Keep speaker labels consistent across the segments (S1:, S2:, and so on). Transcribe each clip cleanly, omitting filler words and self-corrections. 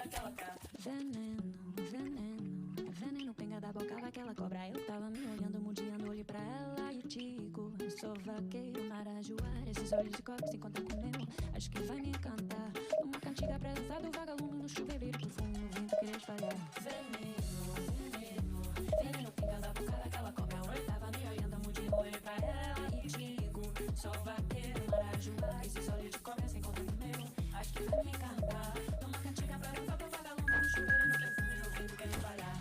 S1: Veneno, veneno, veneno, pinga da boca daquela cobra. Eu tava me olhando, mudiando, olhei pra ela e digo: sou vaqueiro, marajoara, esses olhos de cobre se encontram com o meu. Acho que vai me encantar. Numa cantiga presença do vagalume no chuveiro, perfume no vento querer espalhar. Veneno, veneno, veneno, pinga da boca daquela cobra. Eu tava me olhando, mudiando, olhei pra ela e digo: sou vaqueiro, marajoara, esses olhos de cobre se encontram com o meu. Acho que vai me encantar. Numa cantiga presença do vagalume no chuveiro, no perfume no vento querer espalhar.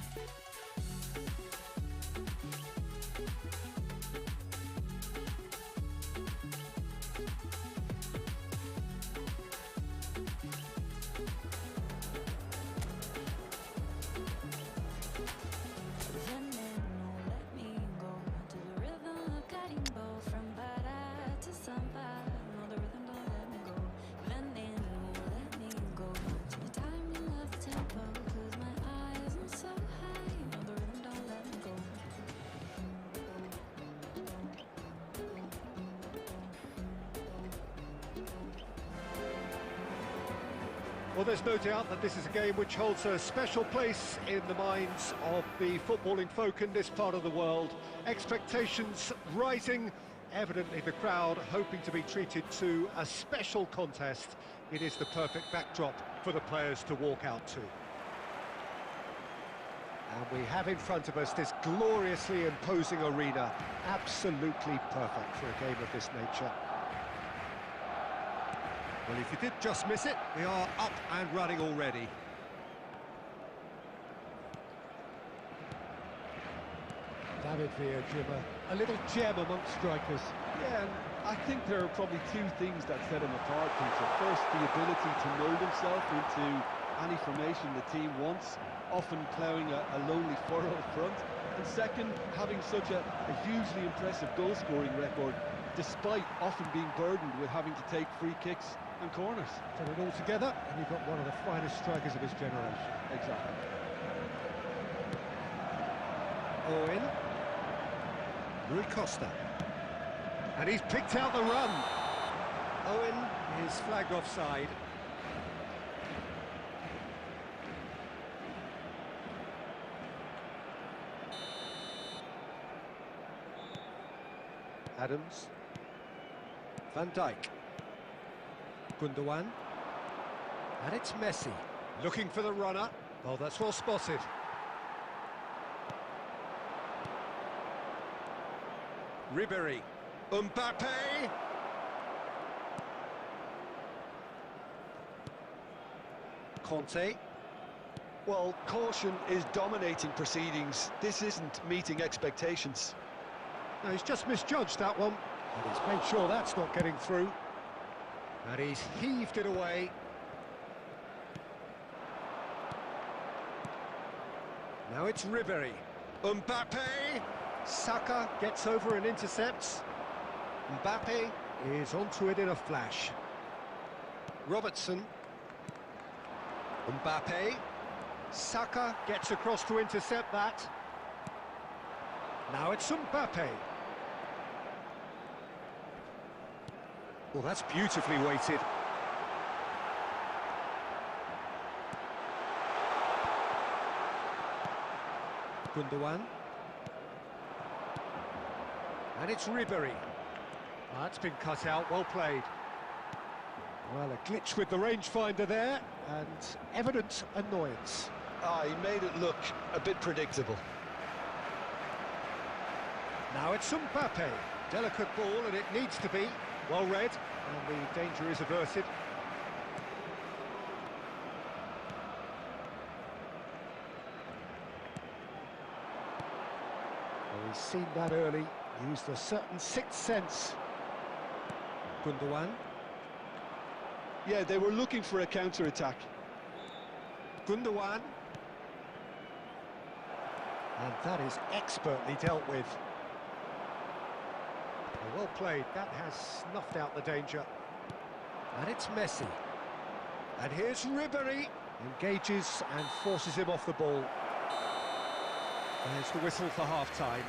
S2: Well, there's no doubt that this is a game which holds a special place in the minds of the footballing folk in this part of the world. Expectations rising, evidently the crowd hoping to be treated to a special contest. It is the perfect backdrop for the players to walk out to. And we have in front of us this gloriously imposing arena, absolutely perfect for a game of this nature. Well, if you did just miss it, we are up and running already. David Villa, Jimmer, a little gem amongst strikers.
S3: Yeah, and I think there are probably two things that set him apart, Peter. First, the ability to mould himself into any formation the team wants, often ploughing a lonely furrow up front. And second, having such a hugely impressive goal-scoring record, despite often being burdened with having to take free kicks and corners.
S2: Put it all together, and you've got one of the finest strikers of his generation.
S3: Exactly.
S2: Owen. Rui Costa. And he's picked out the run. Owen is flagged offside. Adams. Van Dijk. Gundogan. And it's Messi. Looking for the runner. Oh, that's well spotted. Ribéry. Mbappe. Conte.
S4: Well, caution is dominating proceedings. This isn't meeting expectations.
S2: No, he's just misjudged that one. And he's made sure that's not getting through. And he's heaved it away. Now it's Ribéry. Mbappe! Saka gets over and intercepts. Mbappe is onto it in a flash. Robertson. Mbappe. Saka gets across to intercept that. Now it's Mbappe. Well, that's beautifully weighted. Gundogan. And it's Ribéry. That's been cut out, well played. Well, a glitch with the rangefinder there, and evident annoyance.
S4: He made it look a bit predictable.
S2: Now it's Mbappe. Delicate ball, and it needs to be. Well read, and the danger is averted. Well, he's seen that early, used a certain sixth sense. Gundogan.
S4: Yeah, they were looking for a counter-attack.
S2: Gundogan. And that is expertly dealt with. Well played, that has snuffed out the danger. And it's Messi. And here's Ribéry. Engages and forces him off the ball. There's the whistle for half-time.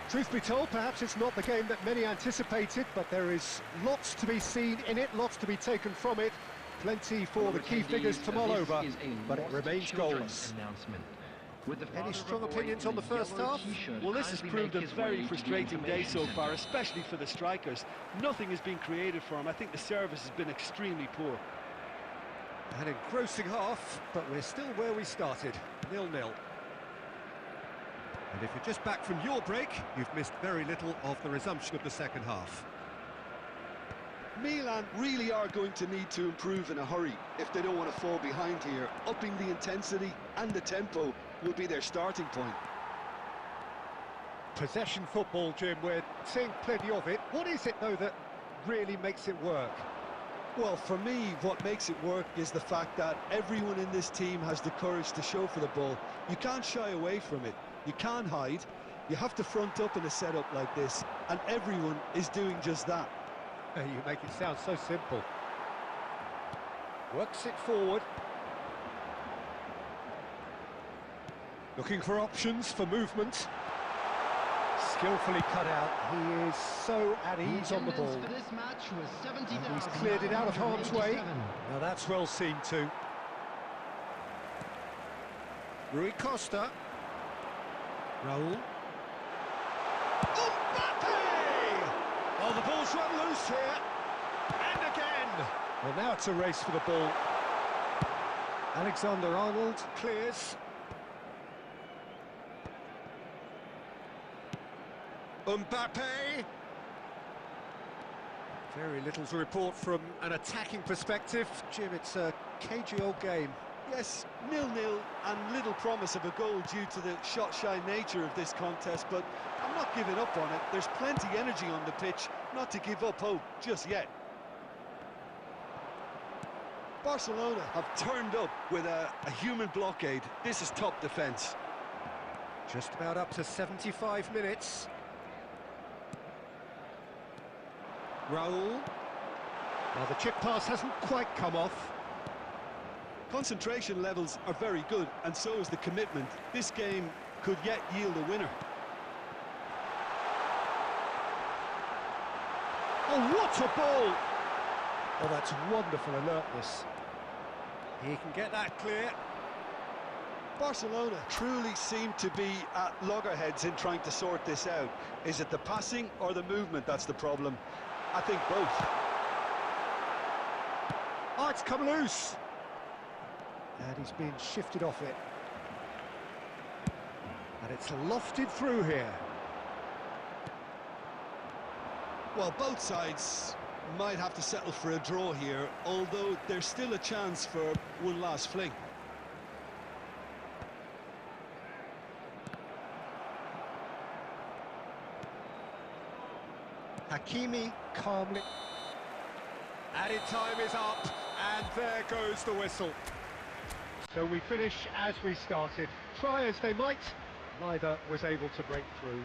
S2: Truth be told, perhaps it's not the game that many anticipated, but there is lots to be seen in it, lots to be taken from it. Plenty for the key figures to mull over, but it remains goalless. Any strong opinions on the first half?
S3: Well, this has proved a very frustrating day so far, especially for the strikers. Nothing has been created for them. I think the service has been extremely poor.
S2: An engrossing half, but we're still where we started, 0-0. And if you're just back from your break, you've missed very little of the resumption of the second half.
S4: Milan really are going to need to improve in a hurry if they don't want to fall behind here. Upping the intensity and the tempo will be their starting point.
S2: Possession football, Jim, we're seeing plenty of it. What is it, though, that really makes it work?
S4: Well, for me, what makes it work is the fact that everyone in this team has the courage to show for the ball. You can't shy away from it. You can't hide. You have to front up in a setup like this, and everyone is doing just that.
S2: You make it sound so simple. Works it forward. Looking for options for movement. Skillfully cut out. He is so at ease on the ball.
S5: For this match was 70,000.
S2: He's cleared it out of harm's way. Now that's well seen too. Rui Costa. Raul. Oh, the ball's run loose here. And again. Well, now it's a race for the ball. Alexander-Arnold clears. Mbappe. Very little to report from an attacking perspective. Jim, it's a cagey old game.
S4: Yes, 0-0 and little promise of a goal due to the shot-shy nature of this contest, but I'm not giving up on it. There's plenty energy on the pitch, not to give up hope just yet. Barcelona have turned up with a human blockade. This is top defence.
S2: Just about up to 75 minutes. Raul. Well, the chip pass hasn't quite come off.
S4: Concentration levels are very good, and so is the commitment. This game could yet yield a winner.
S2: Oh, what a ball! Oh, that's wonderful alertness. He can get that clear.
S4: Barcelona truly seem to be at loggerheads in trying to sort this out. Is it the passing or the movement that's the problem? I think both.
S2: Oh, it's come loose. And he's been shifted off it. And it's lofted through here.
S4: Well, both sides might have to settle for a draw here, although there's still a chance for one last fling.
S2: Hakimi calmly. Added time is up, and there goes the whistle. So we finish as we started. Try as they might, neither was able to break through.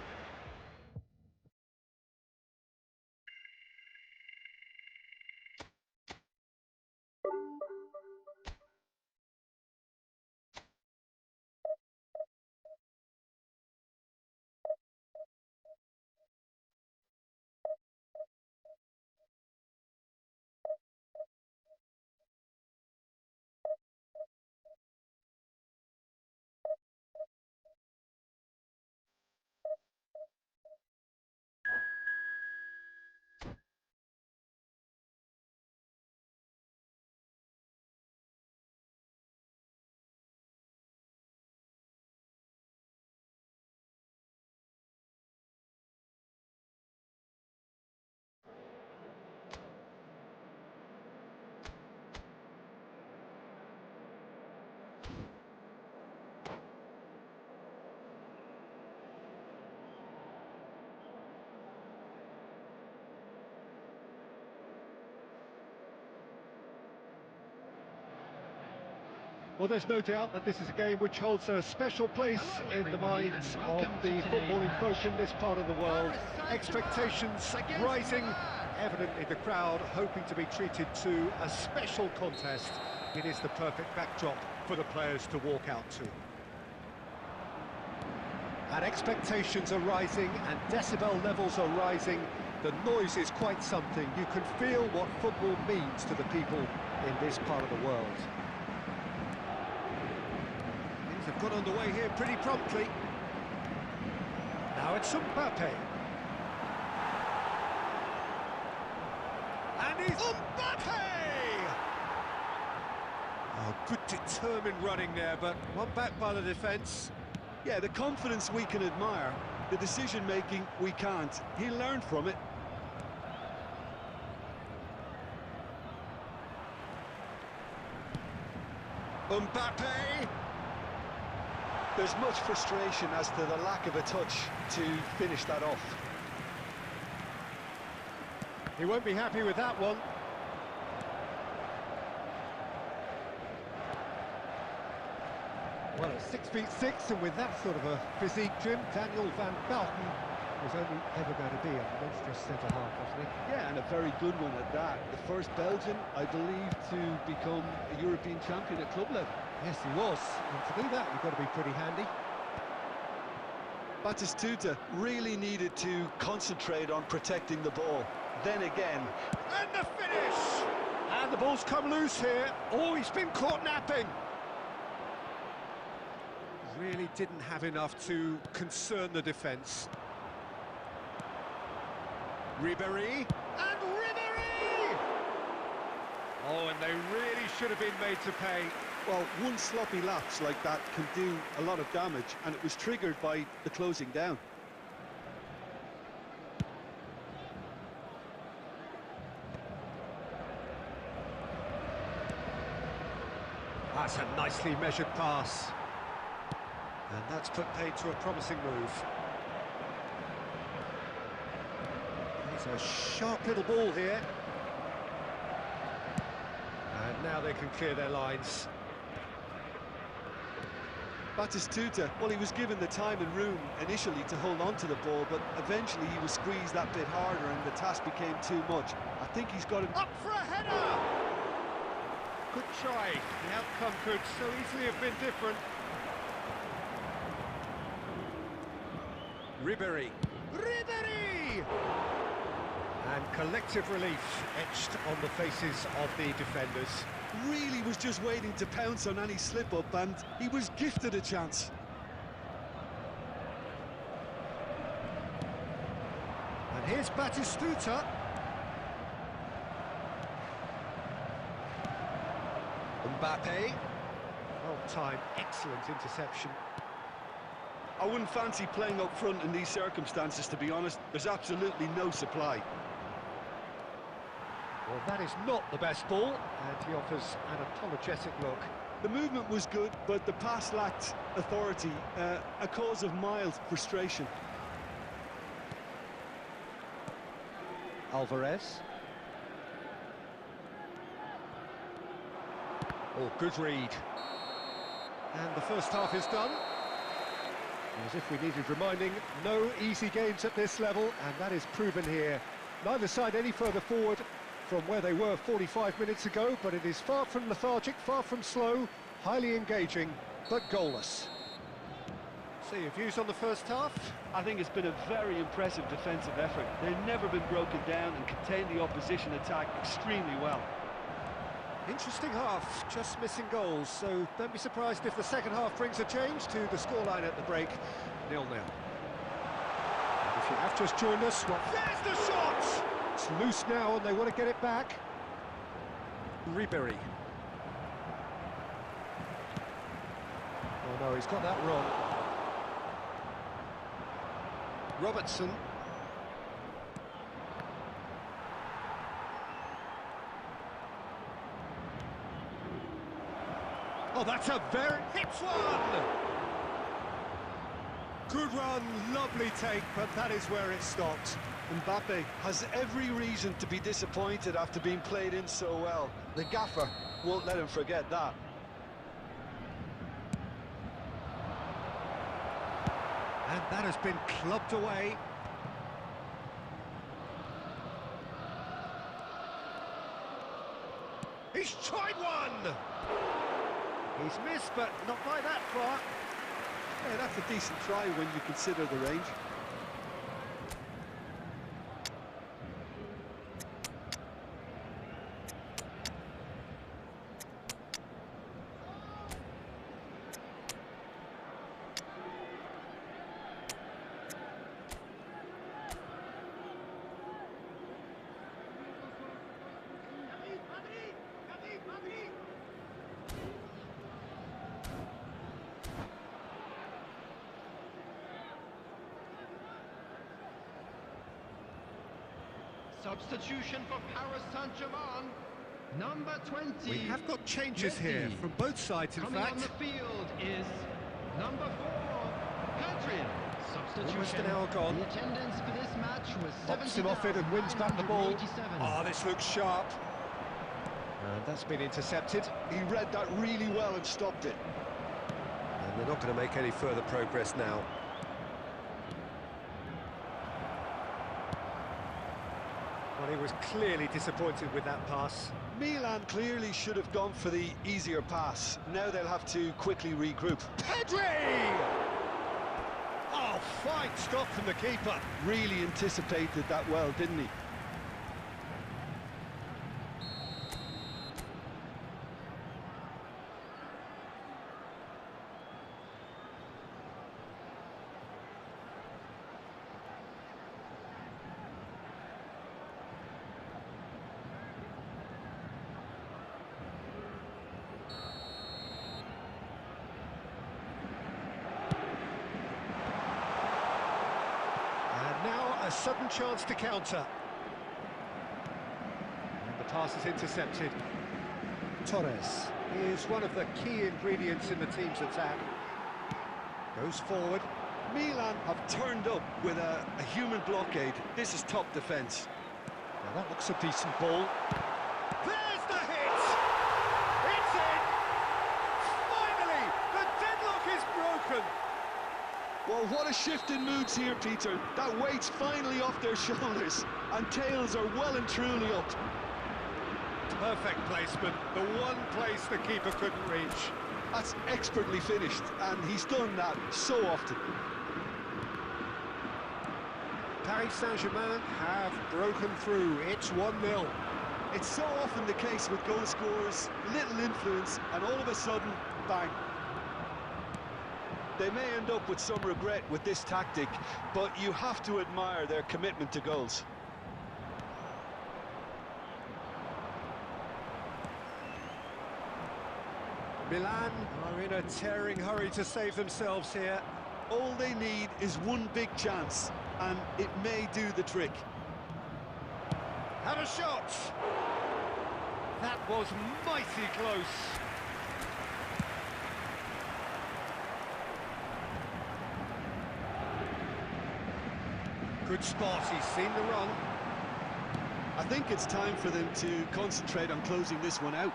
S2: Well, there's no doubt that this is a game which holds a special place in the minds of the footballing folk in this part of the world. Expectations rising, evidently the crowd hoping to be treated to a special contest. It is the perfect backdrop for the players to walk out to. And expectations are rising and decibel levels are rising The noise is quite something. You can feel what football means to the people in this part of the world. Things have got underway here pretty promptly. Now it's Mbappe. And he's Mbappe! Oh, good determined running there, but one back by the defence.
S4: Yeah, the confidence we can admire, the decision-making we can't. He'll learn from it.
S2: Mbappe!
S4: There's much frustration as to the lack of a touch to finish that off.
S2: He won't be happy with that one. Well, at 6'6", and with that sort of a physique, Jim, Daniel van Belten was only ever going to be a monstrous centre-half, wasn't he?
S3: Yeah, and a very good one at that. The first Belgian, I believe, to become a European champion at club level.
S2: Yes, he was. And to do that, you've got to be pretty handy.
S4: Batistuta really needed to concentrate on protecting the ball. Then again...
S2: And the finish! And the ball's come loose here. Oh, he's been caught napping. Really didn't have enough to concern the defence. Ribéry, and Ribéry! Oh, and they really should have been made to pay.
S4: Well, one sloppy lapse like that can do a lot of damage, and it was triggered by the closing down.
S2: That's a nicely measured pass. And that's put paid to a promising move. It's a sharp little ball here. And now they can clear their lines.
S4: Batistuta, well, he was given the time and room initially to hold on to the ball, but eventually he was squeezed that bit harder and the task became too much. I think he's got it...
S2: Up for a header! Good try. The outcome could so easily have been different. Ribéry. Ribéry! And collective relief etched on the faces of the defenders.
S4: Really was just waiting to pounce on any slip-up, and he was gifted a chance.
S2: And here's Batistuta. Mbappe. Well-timed, excellent interception.
S4: I wouldn't fancy playing up front in these circumstances, to be honest. There's absolutely no supply.
S2: Well, that is not the best ball, and he offers an apologetic look.
S4: The movement was good, but the pass lacked authority, a cause of mild frustration.
S2: Alvarez. Oh, good read. And the first half is done. As if we needed reminding, no easy games at this level, and that is proven here. Neither side any further forward from where they were 45 minutes ago, but it is far from lethargic, far from slow, highly engaging, but goalless. So your views on the first half?
S3: I think it's been a very impressive defensive effort. They've never been broken down and contained the opposition attack extremely well.
S2: Interesting half, just missing goals, so don't be surprised if the second half brings a change to the scoreline at the break, 0-0. If you have just joined us, well, there's the shot! It's loose now and they want to get it back. Ribéry. Oh no, he's got that wrong. Robertson. Oh, that's a very... hits one! Good run, lovely take, but that is where it stopped.
S4: Mbappe has every reason to be disappointed after being played in so well. The gaffer won't let him forget that.
S2: And that has been clubbed away. He's tried one! He's missed, but not by that far.
S4: Yeah, that's a decent try when you consider the range.
S5: Substitution for Paris Saint-Germain. Number 20.
S2: We have got changes here
S5: Messi.
S2: from both sides, in
S5: Coming
S2: fact.
S5: on the field is number 4, Hadrian. Substitution.
S2: Almost an hour gone.
S5: The attendance for this match was
S2: Pops him off it and wins back the ball.
S5: 70,987.
S2: Oh, this looks sharp. And that's been intercepted.
S4: He read that really well and stopped it.
S2: And they're not going to make any further progress now. Well, he was clearly disappointed with that pass.
S4: Milan clearly should have gone for the easier pass. Now they'll have to quickly regroup.
S2: Pedri! Oh, fine stop from the keeper.
S4: Really anticipated that well, didn't he?
S2: A sudden chance to counter. And the pass is intercepted. Torres is one of the key ingredients in the team's attack. Goes forward.
S4: Milan have turned up with a human blockade. This is top defence.
S2: Now that looks a decent ball. There's the hit! It's in! Finally, the deadlock is broken!
S4: Well, what a shift in moods here, Peter. That weight's finally off their shoulders, and tails are well and truly up.
S2: Perfect placement, the one place the keeper couldn't reach.
S4: That's expertly finished, and he's done that so often.
S2: Paris Saint-Germain have broken through. It's 1-0.
S4: It's so often the case with goal scorers, little influence, and all of a sudden, bang. They may end up with some regret with this tactic, but you have to admire their commitment to goals.
S2: Milan are in a tearing hurry to save themselves here.
S4: All they need is one big chance, and it may do the trick.
S2: Have a shot! That was mighty close. Good spot, he's seen the run.
S4: I think it's time for them to concentrate on closing this one out.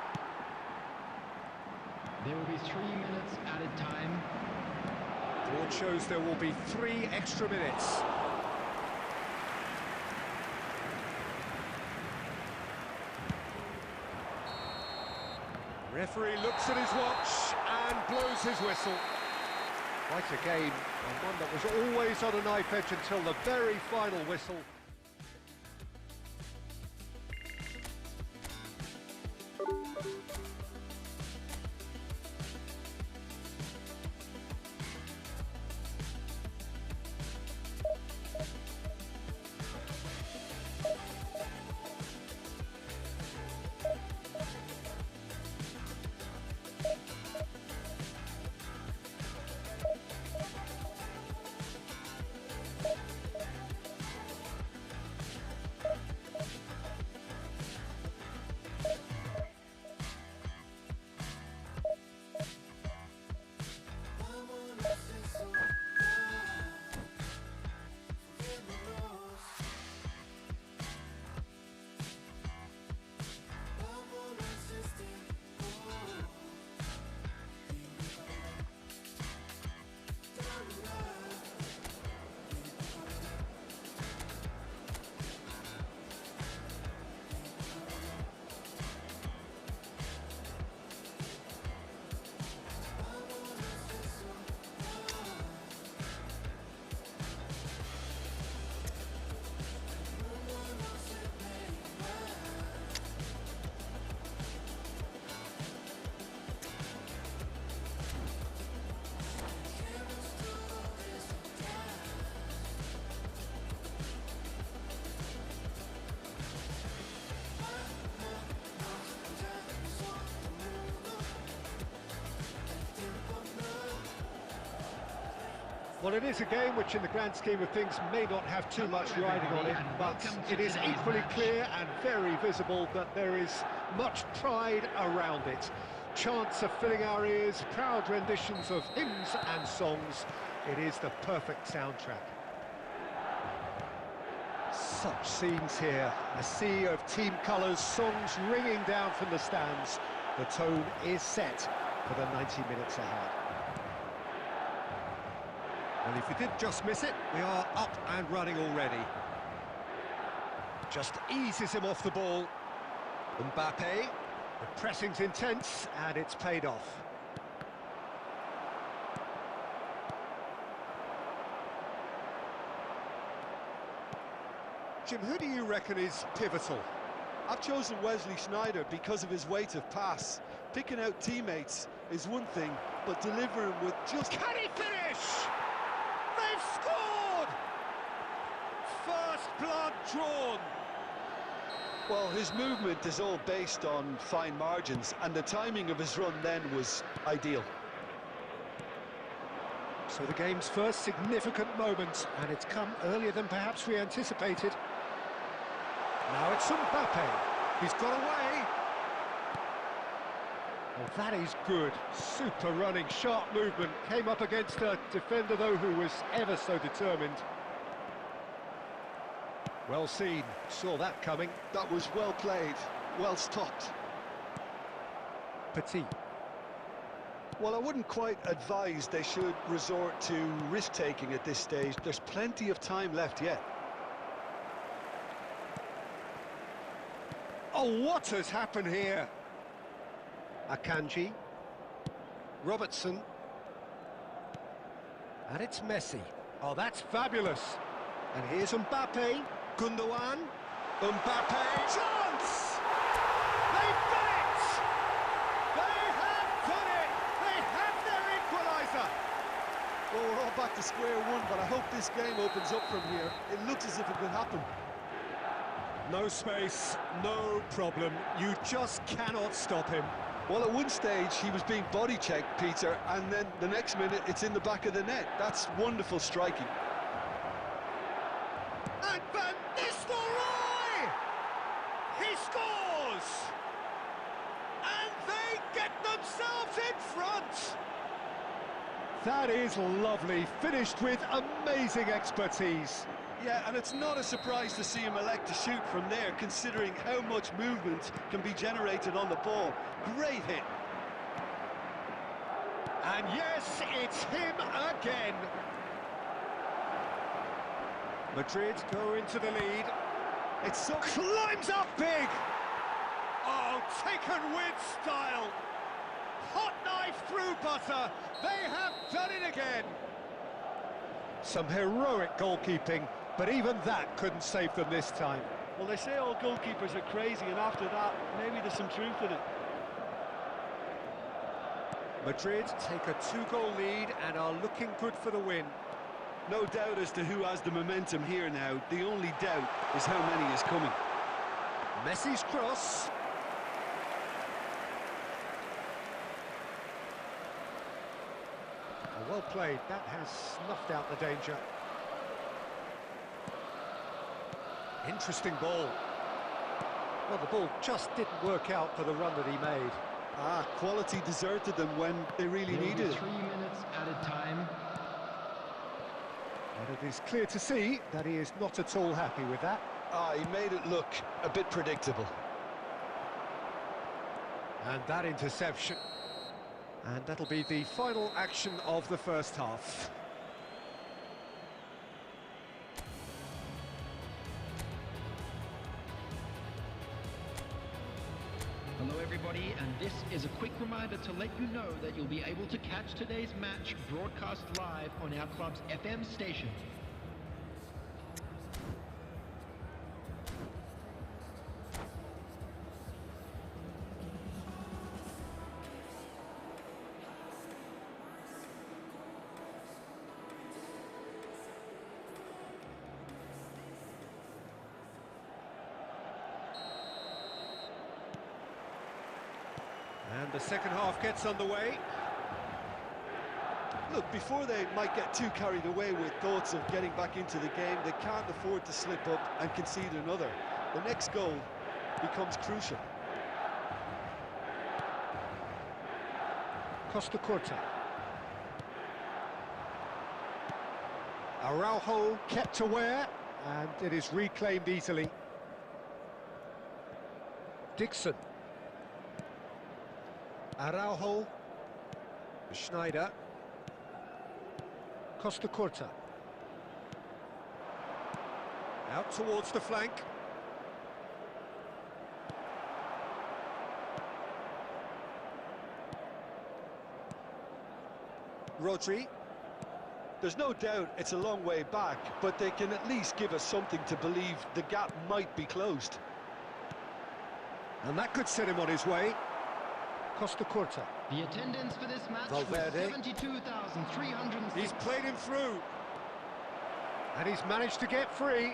S5: There will be 3 minutes added time.
S2: Board shows there will be 3 extra minutes. Referee looks at his watch and blows his whistle. Quite a game, and one that was always on a knife edge until the very final whistle. Well, it is a game which in the grand scheme of things may not have too much riding on it, but it is equally clear and very visible that there is much pride around it. Chants are filling our ears, proud renditions of hymns and songs. It is the perfect soundtrack. Such scenes here, a sea of team colours, songs ringing down from the stands. The tone is set for the 90 minutes ahead. Well, if you did just miss it, we are up and running already. Just eases him off the ball. Mbappe, the pressing's intense and it's paid off. Jim, who do you reckon is pivotal?
S4: I've chosen Wesley Sneijder because of his weight of pass. Picking out teammates is one thing, but delivering with just...
S2: Can he finish? They've scored! First blood drawn.
S4: Well, his movement is all based on fine margins, and the timing of his run then was ideal.
S2: So the game's first significant moment, and it's come earlier than perhaps we anticipated. Now it's Mbappe. He's got away. Well, that is good. Super running, sharp movement. Came up against a defender, though, who was ever so determined. Well seen. Saw that coming.
S4: That was well played, well stopped.
S2: Petit.
S4: Well, I wouldn't quite advise they should resort to risk-taking at this stage. There's plenty of time left yet.
S2: Oh, what has happened here? Akanji. Robertson. And it's Messi. Oh, that's fabulous. And here's Mbappe. Gundogan. Mbappe. Chance! They've done it! They have done it! They have their equaliser!
S4: Well, we're all back to square one, but I hope this game opens up from here. It looks as if it could happen.
S2: No space, no problem. You just cannot stop him.
S4: Well, at one stage, he was being body-checked, Peter, and then the next minute, it's in the back of the net. That's wonderful striking.
S2: And Van Nistelrooy! He scores! And they get themselves in front! That is lovely, finished with amazing expertise.
S4: Yeah, and it's not a surprise to see him elect to shoot from there, considering how much movement can be generated on the ball. Great hit.
S2: And yes, it's him again. Madrid go into the lead.
S4: It's so...
S2: Climbs up big! Oh, taken with style. Hot knife through butter. They have done it again. Some heroic goalkeeping, but even that couldn't save them this time.
S3: Well, they say all goalkeepers are crazy, and after that, maybe there's some truth in it.
S2: Madrid take a 2-goal lead and are looking good for the win.
S4: No doubt as to who has the momentum here now. The only doubt is how many is coming.
S2: Messi's cross. Well played. That has snuffed out the danger. Interesting ball. Well, the ball just didn't work out for the run that he made.
S4: Quality deserted them when they really needed it.
S5: 3 minutes at a time.
S2: And it is clear to see that he is not at all happy with that.
S4: He made it look a bit predictable.
S2: And that interception. And that'll be the final action of the first half.
S5: Hello everybody, and this is a quick reminder to let you know that you'll be able to catch today's match broadcast live on our club's FM station.
S2: And the second half gets underway.
S4: Look, before they might get too carried away with thoughts of getting back into the game, they can't afford to slip up and concede another. The next goal becomes crucial.
S2: Costa Curta. Araujo kept aware, and it is reclaimed easily. Dixon. Araujo. Schneider. Costa Curta. Out towards the flank. Rodri.
S4: There's no doubt it's a long way back, but they can at least give us something to believe the gap might be closed.
S2: And that could set him on his way. Costa Curta.
S5: The attendance for this match
S2: Valverde.
S5: was 72,306.
S2: He's played him through. And he's managed to get free.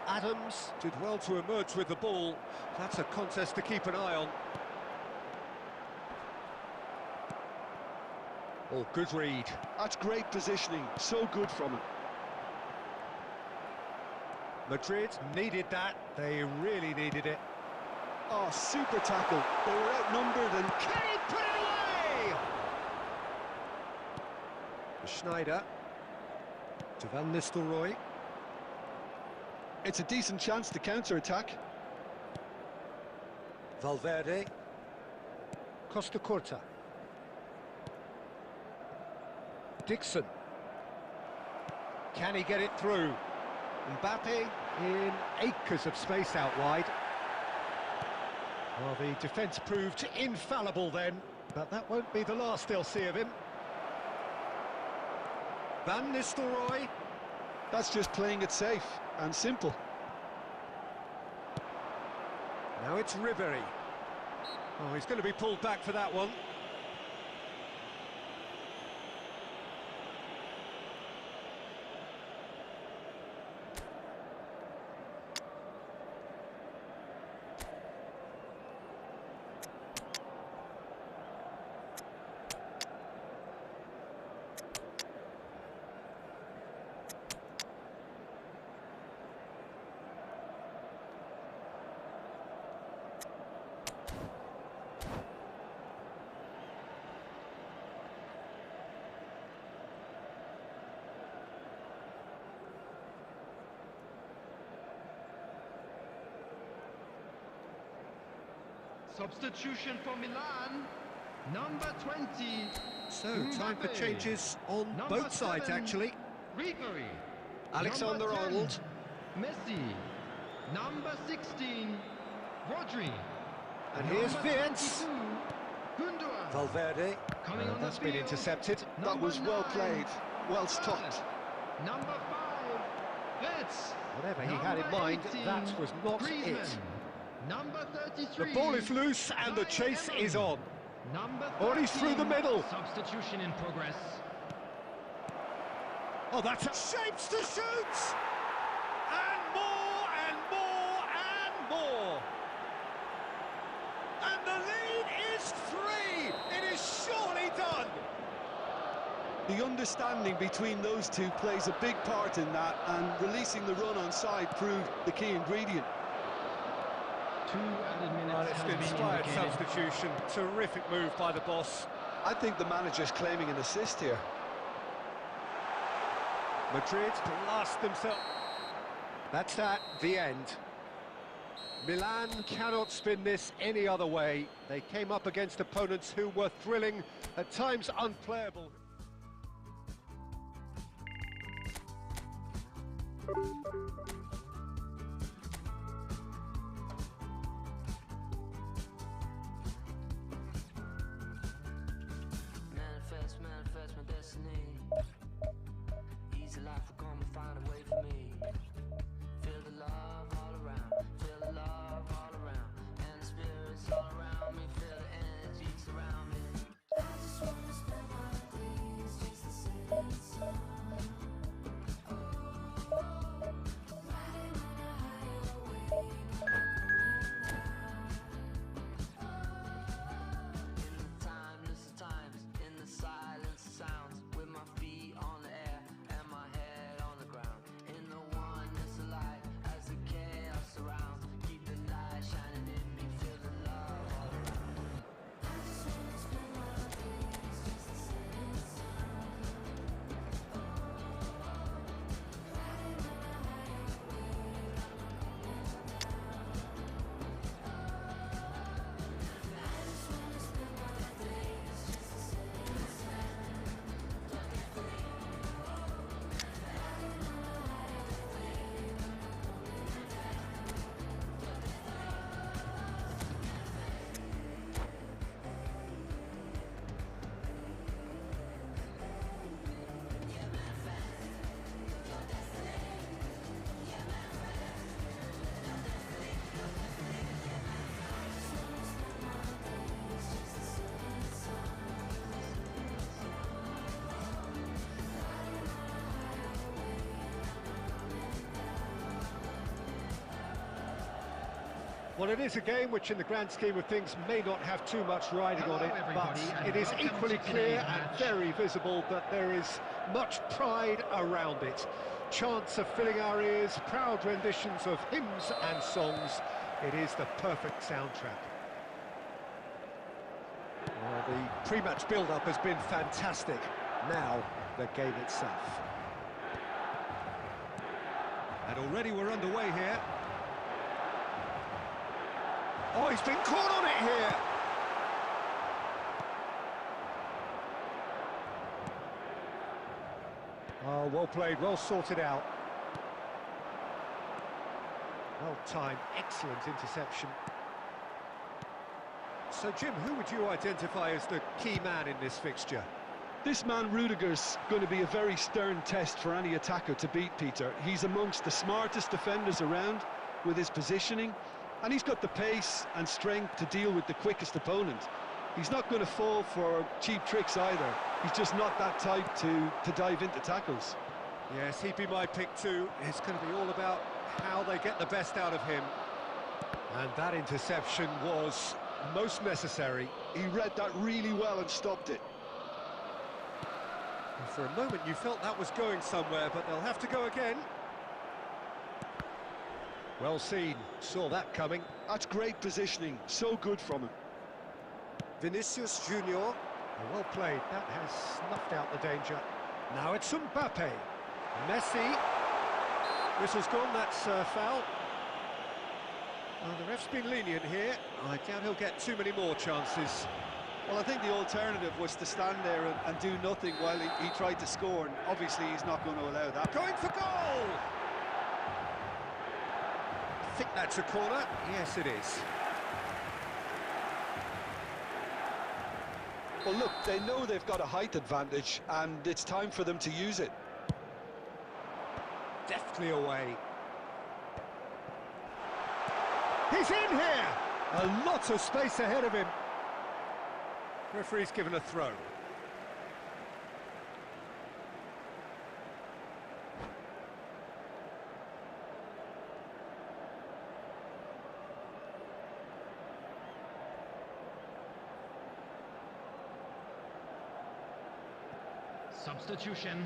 S2: Adams did well to emerge with the ball. That's a contest to keep an eye on. Oh, good read.
S4: That's great positioning, so good from him.
S2: Madrid needed that. They really needed it.
S4: Oh, super tackle. They were outnumbered and...
S2: Can he put it away? Schneider. To Van Nistelrooy.
S4: It's a decent chance to counter-attack.
S2: Valverde. Costa Curta. Dixon. Can he get it through? Mbappe in acres of space out wide. Well, the defence proved infallible then, but that won't be the last they'll see of him. Van Nistelrooy.
S4: That's just playing it safe and simple.
S2: Now it's Ribery. Oh, he's going to be pulled back for that one.
S5: Substitution for Milan, number 20.
S2: So, time for changes on
S5: Number
S2: both sides,
S5: 7,
S2: actually.
S5: Ribery.
S2: Alexander-Arnold.
S5: Messi. Number 16, Rodri.
S2: And here's
S5: Number
S2: Vince.
S5: 22, Gundogan.
S2: Valverde.
S5: Coming on
S2: That's
S5: the
S2: been
S5: field.
S2: intercepted.
S4: That was
S5: Number
S4: well
S5: 9,
S4: played, well stopped.
S5: Number 5, Wirtz.
S2: Whatever he had in
S5: Number
S2: mind,
S5: 18,
S2: that was not
S5: Griezmann.
S2: it.
S5: Number
S2: The
S5: 33.
S2: ball is loose and the chase is on.
S5: Number 13.
S2: Oh, he's through the middle.
S5: Substitution in progress.
S2: Oh, that's shapes to shoot! And more and more and more. And the lead is 3. It is surely done.
S4: The understanding between those two plays a big part in that, and releasing the run on side proved the key ingredient.
S5: 2 added minutes.
S2: Well, it's
S5: has
S2: an
S5: been
S2: inspired
S5: indicated.
S2: substitution. Terrific move by the boss.
S4: I think the manager's claiming an assist here.
S2: Madrid blast themselves. That's at the end. Milan cannot spin this any other way. They came up against opponents who were thrilling, at times unplayable.
S6: Manifest my destiny. Easy life will come and find a way for me. Feel the love all around, feel the love all around, and the spirits all around me, feel the energy surround me. I just wanna spend my days
S2: Well, it is a game which, in the grand scheme of things, may not have too much riding on it, but it is equally clear and very visible that there is much pride around it. Chants are filling our ears, proud renditions of hymns and songs. It is the perfect soundtrack. Well, the pre-match build-up has been fantastic. Now, the game itself. And already we're underway here. Oh, he's been caught on it here! Oh, well played, well sorted out. Well timed, excellent interception. So, Jim, who would you identify as the key man in this fixture?
S4: This man Rudiger's going to be a very stern test for any attacker to beat, Peter. He's amongst the smartest defenders around with his positioning, and he's got the pace and strength to deal with the quickest opponent. He's not going to fall for cheap tricks either. He's just not that type to dive into tackles.
S2: Yes, he'd be my pick too. It's going to be all about how they get the best out of him. And that interception was most necessary.
S4: He read that really well and stopped it.
S2: And for a moment you felt that was going somewhere, but they'll have to go again. Well seen, saw that coming.
S4: That's great positioning, so good from him.
S2: Vinicius Junior, well played, that has snuffed out the danger. Now it's Mbappe, Messi, whistle's gone, that's foul. The ref's been lenient here, I doubt he'll get too many more chances.
S3: Well, I think the alternative was to stand there and do nothing while he tried to score, and obviously he's not going to allow that.
S2: Going for goal! I think that's a corner. Yes, it is.
S4: Well, look, they know they've got a height advantage, and it's time for them to use it.
S2: Deftly away. He's in here! A lot of space ahead of him. Referee's given a throw.
S5: Substitution.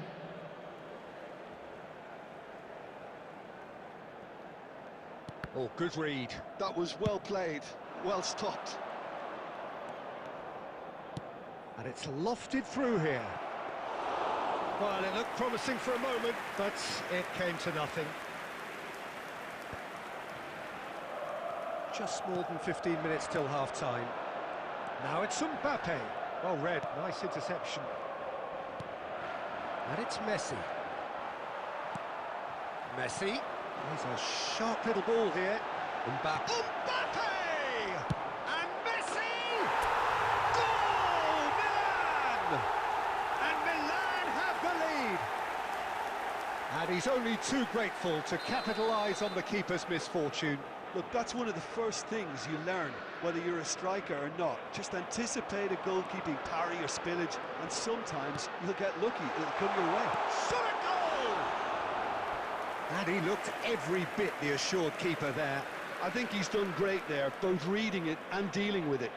S2: Oh, good read.
S4: That was well played, well stopped.
S2: And it's lofted through here. Well, it looked promising for a moment, but it came to nothing. Just more than 15 minutes till half-time. Now it's Mbappe. Well read, nice interception. And it's Messi. Messi. He's a sharp little ball here. Mbappe. Mbappe! And Messi! Goal! Milan! And Milan have the lead. And he's only too grateful to capitalise on the keeper's misfortune.
S4: Look, that's one of the first things you learn, whether you're a striker or not. Just anticipate a goalkeeping parry or spillage, and sometimes you'll get lucky, it'll come your way.
S2: Shot a goal! And he looked every bit the assured keeper there.
S4: I think he's done great there, both reading it and dealing with it.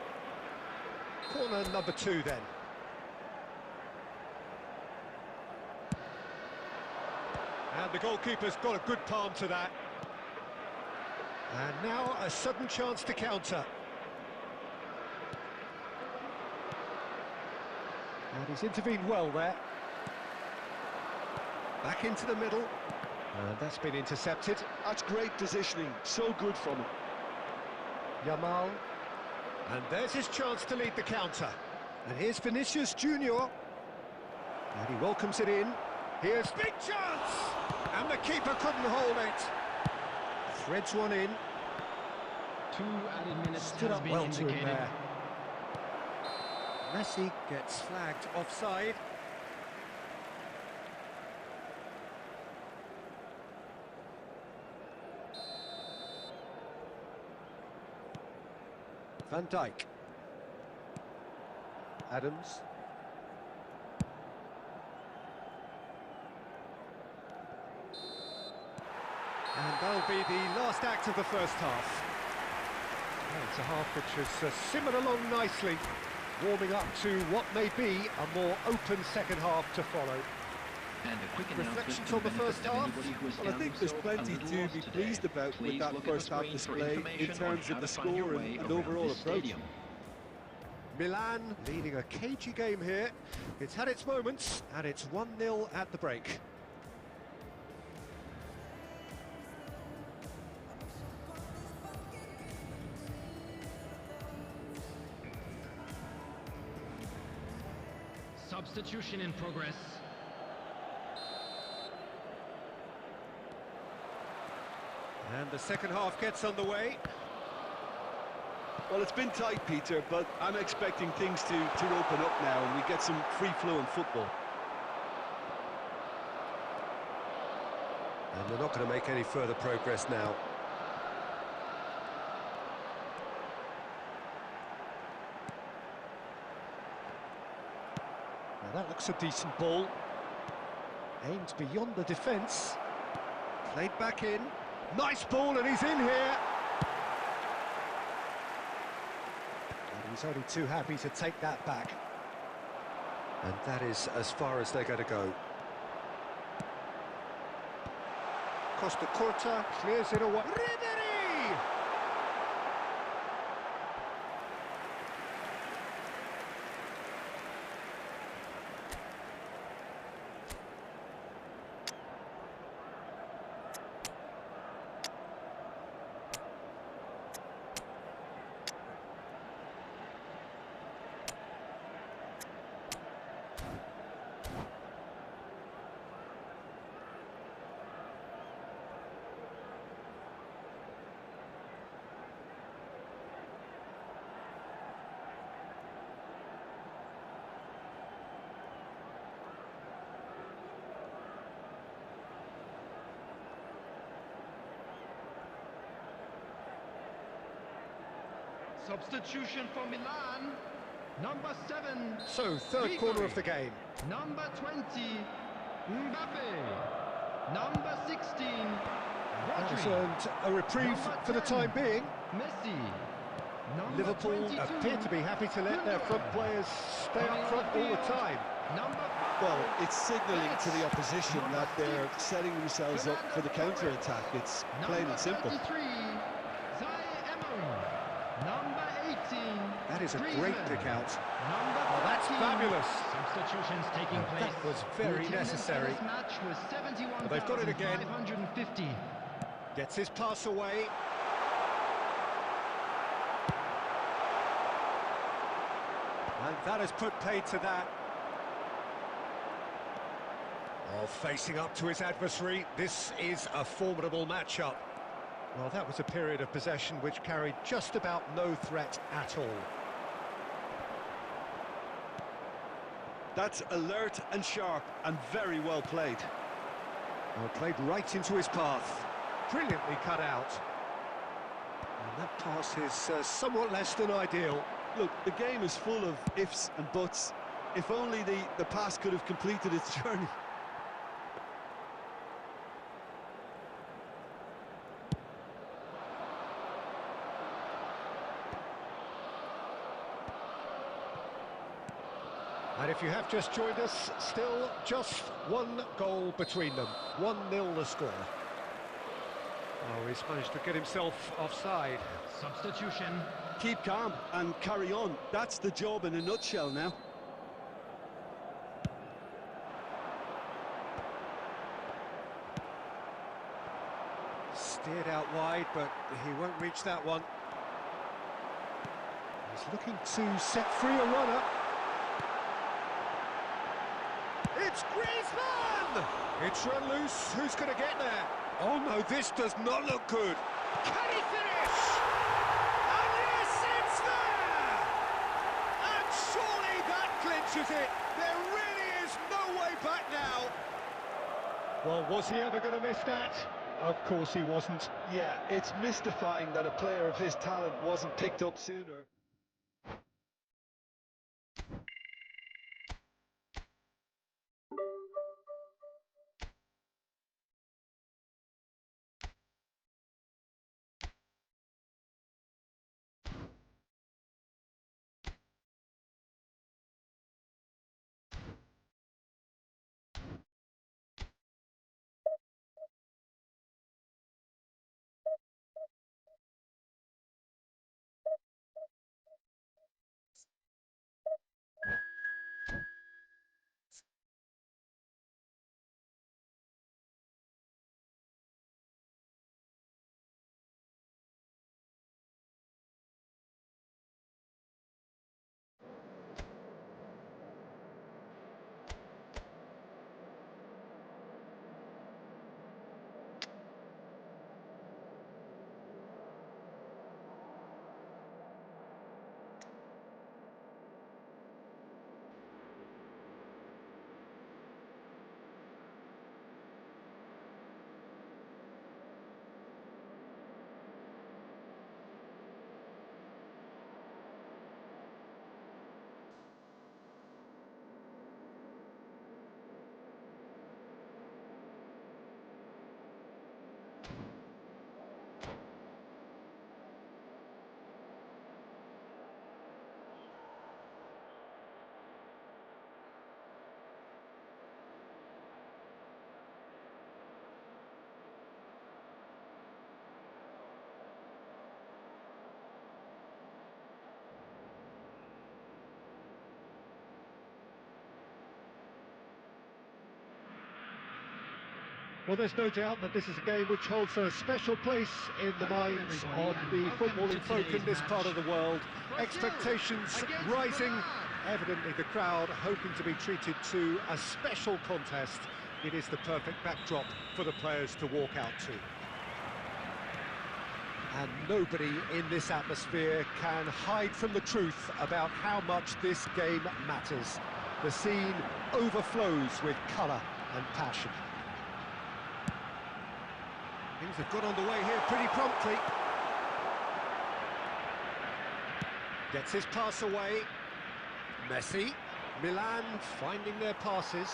S2: Corner number 2 then. And the goalkeeper's got a good palm to that. And now a sudden chance to counter. And he's intervened well there. Back into the middle. And that's been intercepted.
S4: That's great positioning, so good from him.
S2: Yamal. And there's his chance to lead the counter. And here's Vinicius Junior. And he welcomes it in. Here's big chance! And the keeper couldn't hold it. Threads one in.
S5: 2 added minutes
S2: Stood
S5: has
S2: up
S5: been
S2: well to him
S5: indicated.
S2: there. Messi gets flagged offside. Van Dijk. Adams. And that'll be the last act of the first half. Well, it's a half which has simmered along nicely, warming up to what may be a more open second half to follow.
S5: And a quick
S2: Reflections on the first half?
S4: Well, I think there's plenty to be pleased about with that first half display in terms of the score and overall approach.
S2: Milan leading a cagey game here. It's had its moments, and it's 1-0 at the break.
S5: Substitution in progress.
S2: And the second half gets underway.
S4: Well, it's been tight, Peter, but I'm expecting things to open up now and we get some free-flowing football.
S2: And they're not going to make any further progress now. Now that looks a decent ball. Aimed beyond the defence. Played back in. Nice ball, and he's in here. And he's only too happy to take that back. And that is as far as they're going to go. Costa Curta clears it away. Ribery!
S5: Substitution for Milan. Number 7.
S2: So, third corner of the game.
S5: Number 20, Mbappe. Number 16,
S2: Has
S5: Rodri.
S2: earned a reprieve
S5: Number
S2: for the
S5: 10,
S2: time being.
S5: Messi. Number
S2: Liverpool
S5: 22,
S2: appear to be happy to let their front players stay up front all the time.
S5: Number 5.
S4: Well, it's signalling to the opposition that they're setting themselves up for the counter-attack. It's plain and simple.
S5: Number 33, Number 18.
S2: That is a
S5: Griezmann.
S2: great pick out.
S5: Number
S2: Oh, that's
S5: 13.
S2: fabulous.
S5: Substitutions taking
S2: And
S5: place.
S2: that was very
S5: The attendance
S2: necessary.
S5: for this match was
S2: Well, they've got it again.
S5: 71,550.
S2: Gets his pass away. And that has put paid to that. Oh, facing up to his adversary, this is a formidable matchup. Well, that was a period of possession which carried just about no threat at all.
S4: That's alert and sharp and very well played.
S2: Well, played right into his path. Brilliantly cut out. And that pass is somewhat less than ideal.
S4: Look, the game is full of ifs and buts. If only the pass could have completed its journey.
S2: And if you have just joined us, still just one goal between them. 1-0 the score. Oh, he's managed to get himself offside.
S5: Substitution.
S4: Keep calm and carry on. That's the job in a nutshell now.
S2: Steered out wide, but he won't reach that one. He's looking to set free a runner. It's Griezmann! It's run loose. Who's going to get there? Oh no, this does not look good. Can he finish? And yes, it's there! And surely that clinches it. There really is no way back now. Well, was he ever going to miss that? Of course he wasn't.
S4: Yeah, it's mystifying that a player of his talent wasn't picked up sooner.
S2: Well, there's no doubt that this is a game which holds a special place in the minds of the footballing folk in this part of the world. Expectations rising, evidently the crowd hoping to be treated to a special contest. It is the perfect backdrop for the players to walk out to. And nobody in this atmosphere can hide from the truth about how much this game matters. The scene overflows with colour and passion. Things have got underway here pretty promptly. Gets his pass away. Messi. Milan finding their passes.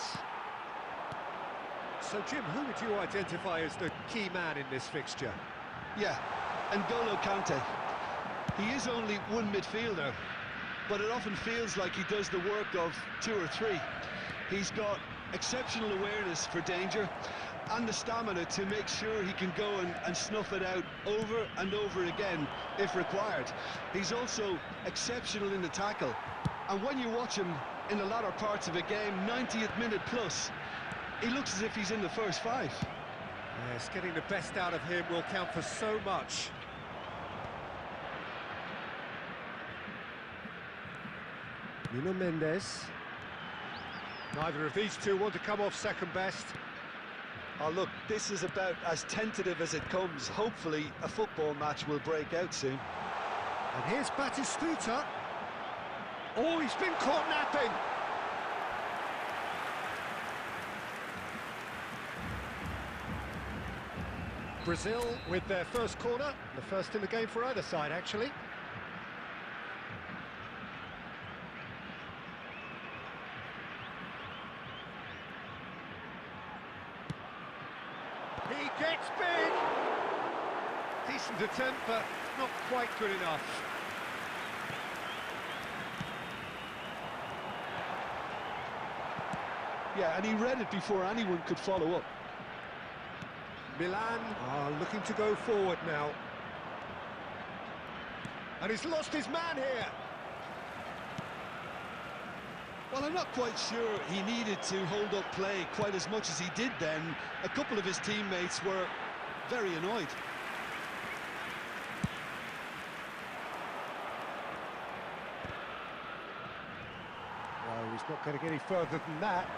S2: So, Jim, who would you identify as the key man in this fixture?
S4: Yeah, N'Golo Kante. He is only one midfielder, but it often feels like he does the work of two or three. He's got exceptional awareness for danger and the stamina to make sure he can go and snuff it out over and over again if required. He's also exceptional in the tackle, and when you watch him in the latter parts of a game, 90th minute plus, he looks as if he's in the first five.
S2: Yes, getting the best out of him will count for so much. Nuno Mendes. Neither of these two want to come off second best.
S4: Oh, look, this is about as tentative as it comes. Hopefully, a football match will break out soon.
S2: And here's Batistuta. Oh, he's been caught napping. Brazil with their first corner, the first in the game for either side, actually. He gets big! Decent attempt, but not quite good enough.
S4: Yeah, and he read it before anyone could follow up.
S2: Milan are looking to go forward now. And he's lost his man here.
S4: Well, I'm not quite sure he needed to hold up play quite as much as he did then. A couple of his teammates were very annoyed.
S2: No, he's not going to get any further than that.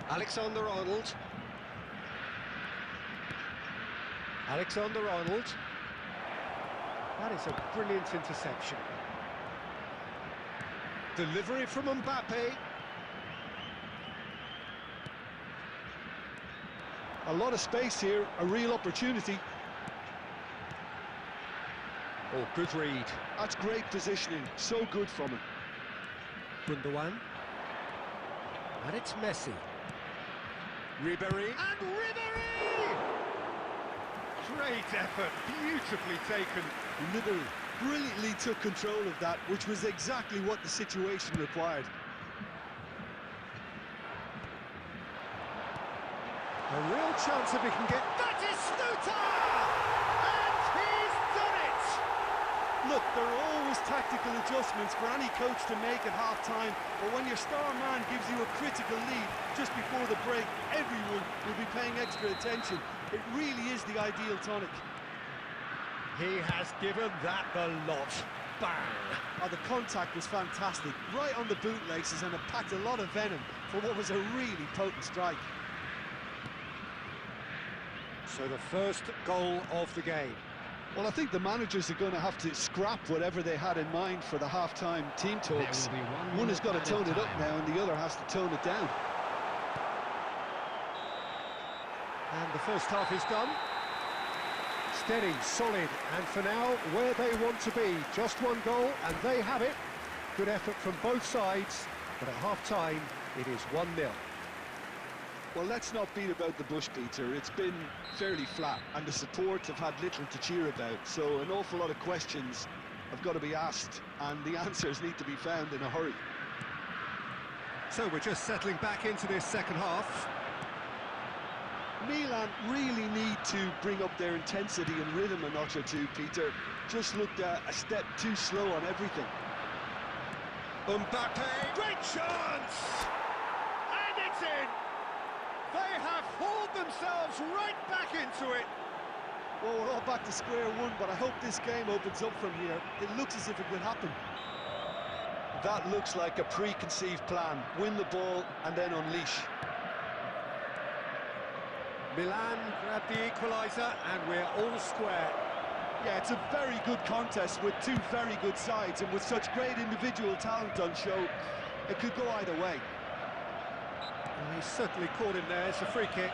S2: Alexander-Arnold. Alexander-Arnold. That is a brilliant interception. Delivery from Mbappe.
S4: A lot of space here, a real opportunity.
S2: Oh, good read.
S4: That's great positioning, so good from him.
S2: Gundogan. And it's Messi. Ribéry. And Ribéry! Great effort, beautifully taken.
S4: Ribéry brilliantly took control of that, which was exactly what the situation required.
S2: A real chance if he can get... Batistuta! And he's done it!
S4: Look, there are always tactical adjustments for any coach to make at half-time, but when your star man gives you a critical lead just before the break, everyone will be paying extra attention. It really is the ideal tonic.
S2: He has given that the lot. Bang!
S4: Oh, the contact was fantastic, right on the bootlaces, and it packed a lot of venom for what was a really potent strike.
S2: So the first goal of the game.
S4: Well, I think the managers are going to have to scrap whatever they had in mind for the half-time team talks. One has got to tone it up now, and the other has to tone it down.
S2: And the first half is done. Steady, solid, and for now, where they want to be. Just one goal, and they have it. Good effort from both sides, but at half-time, it is 1-0.
S3: Well, let's not beat about the bush, Peter. It's been fairly flat, and the support have had little to cheer about, so an awful lot of questions have got to be asked, and the answers need to be found in a hurry.
S2: So we're just settling back into this second half.
S3: Milan really need to bring up their intensity and rhythm a notch or two, Peter. Just looked a step too slow on everything.
S2: Mbappe, great chance! And it's in! They have hauled themselves right back into it.
S4: Well, we're all back to square one, but I hope this game opens up from here. It looks as if it could happen. That looks like a preconceived plan. Win the ball and then unleash.
S2: Milan grab the equaliser and we're all square.
S4: Yeah, it's a very good contest with two very good sides, and with such great individual talent on show, it could go either way.
S2: Well, he's certainly caught him there. It's a free kick.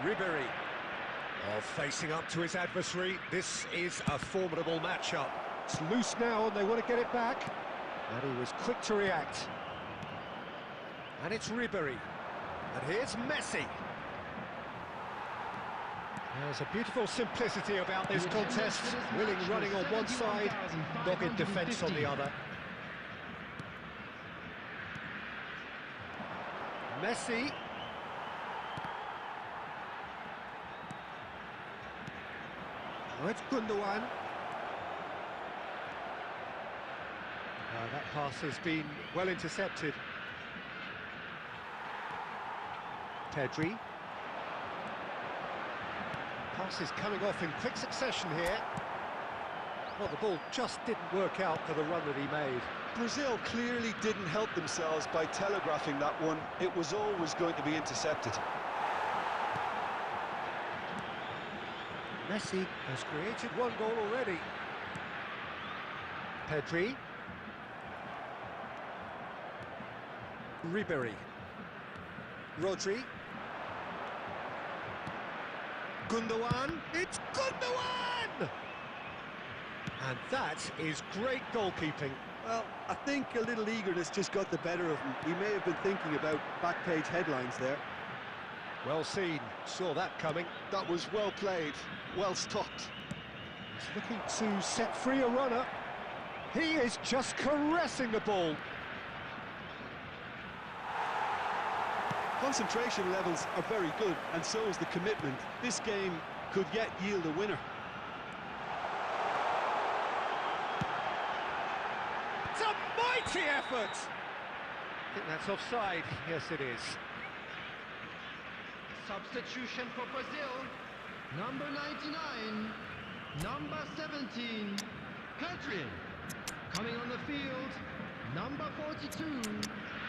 S2: Ribery, facing up to his adversary. This is a formidable matchup. It's loose now and they want to get it back. And he was quick to react. And it's Ribery. And here's Messi. There's a beautiful simplicity about this contest. Willing running on one side, dogged defence on the other. Messi. Oh, it's Gundogan. That pass has been well intercepted. Pedri. Pass is coming off in quick succession here. Well, the ball just didn't work out for the run that he made.
S4: Brazil clearly didn't help themselves by telegraphing that one. It was always going to be intercepted.
S2: Messi has created one goal already. Pedri. Ribery. Rodri. Gundogan. It's Gundogan! And that is great goalkeeping.
S4: Well, I think a little eagerness just got the better of him. He may have been thinking about back-page headlines there.
S2: Well seen. Saw that coming.
S4: That was well played, well stopped.
S2: He's looking to set free a runner. He is just caressing the ball.
S4: Concentration levels are very good, and so is the commitment. This game could yet yield a winner.
S2: It's a mighty effort! I think that's offside. Yes, it is.
S5: Substitution for Brazil. Number 99, number 17, Pedri. Coming on the field, number 42,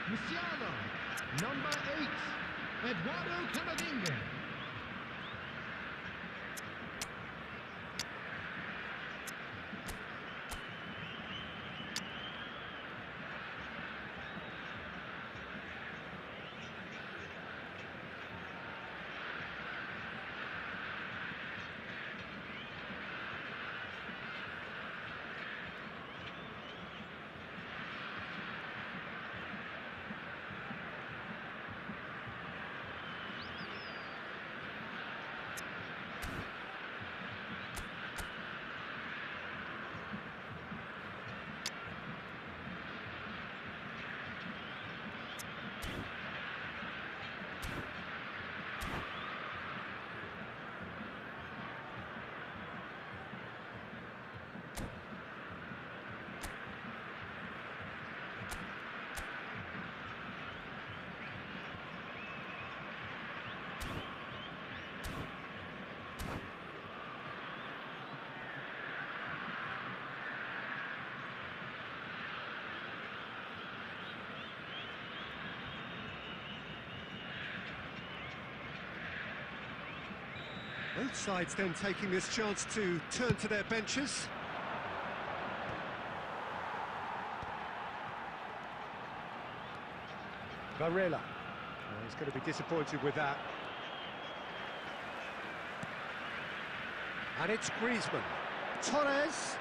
S5: Musiala. Number 8, Eduardo Camavinga.
S2: Both sides then taking this chance to turn to their benches. Varela. Oh, he's going to be disappointed with that. And it's Griezmann. Torres.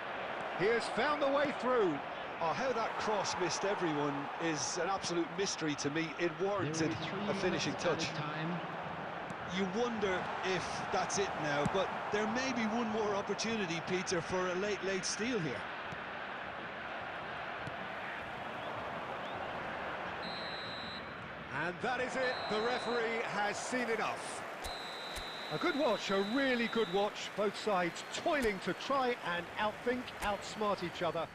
S2: He has found the way through.
S4: Oh, how that cross missed everyone is an absolute mystery to me. It warranted a finishing touch. You wonder if that's it now, but there may be one more opportunity, Peter, for a late steal here.
S2: And that is it. The referee has seen enough. A good watch, a really good watch. Both sides toiling to try and outthink, outsmart each other.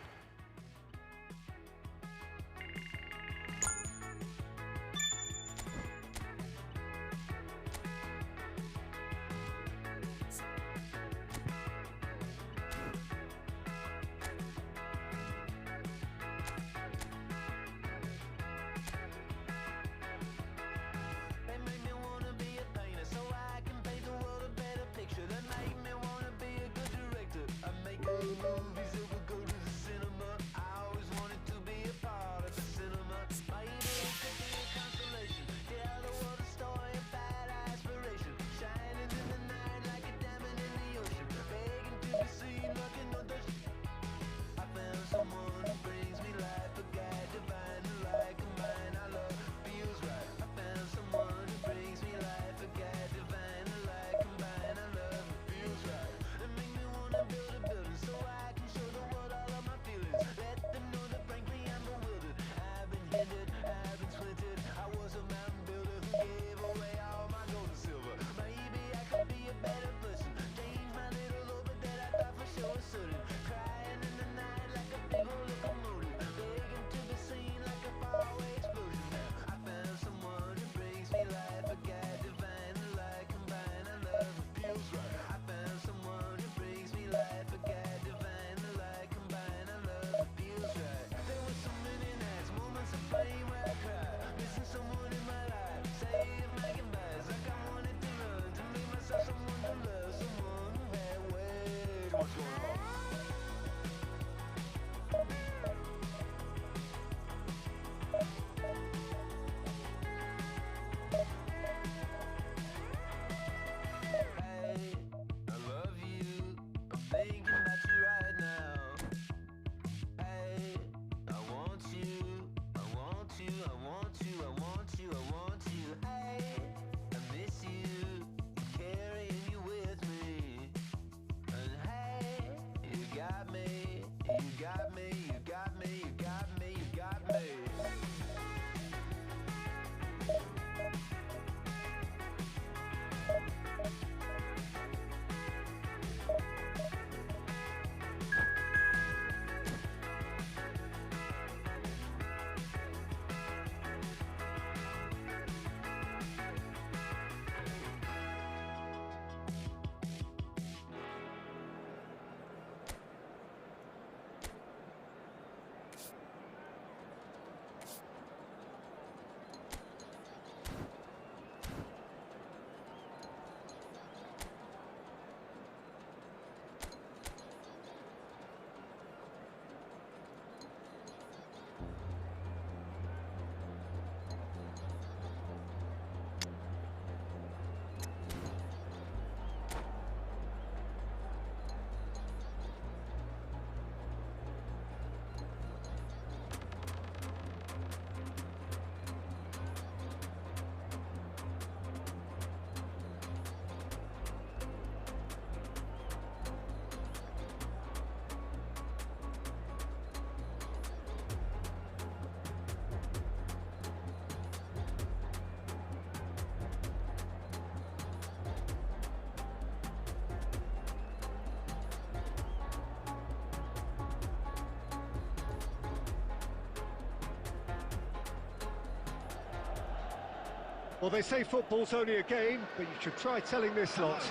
S2: Well, they say football's only a game, but you should try telling this lot.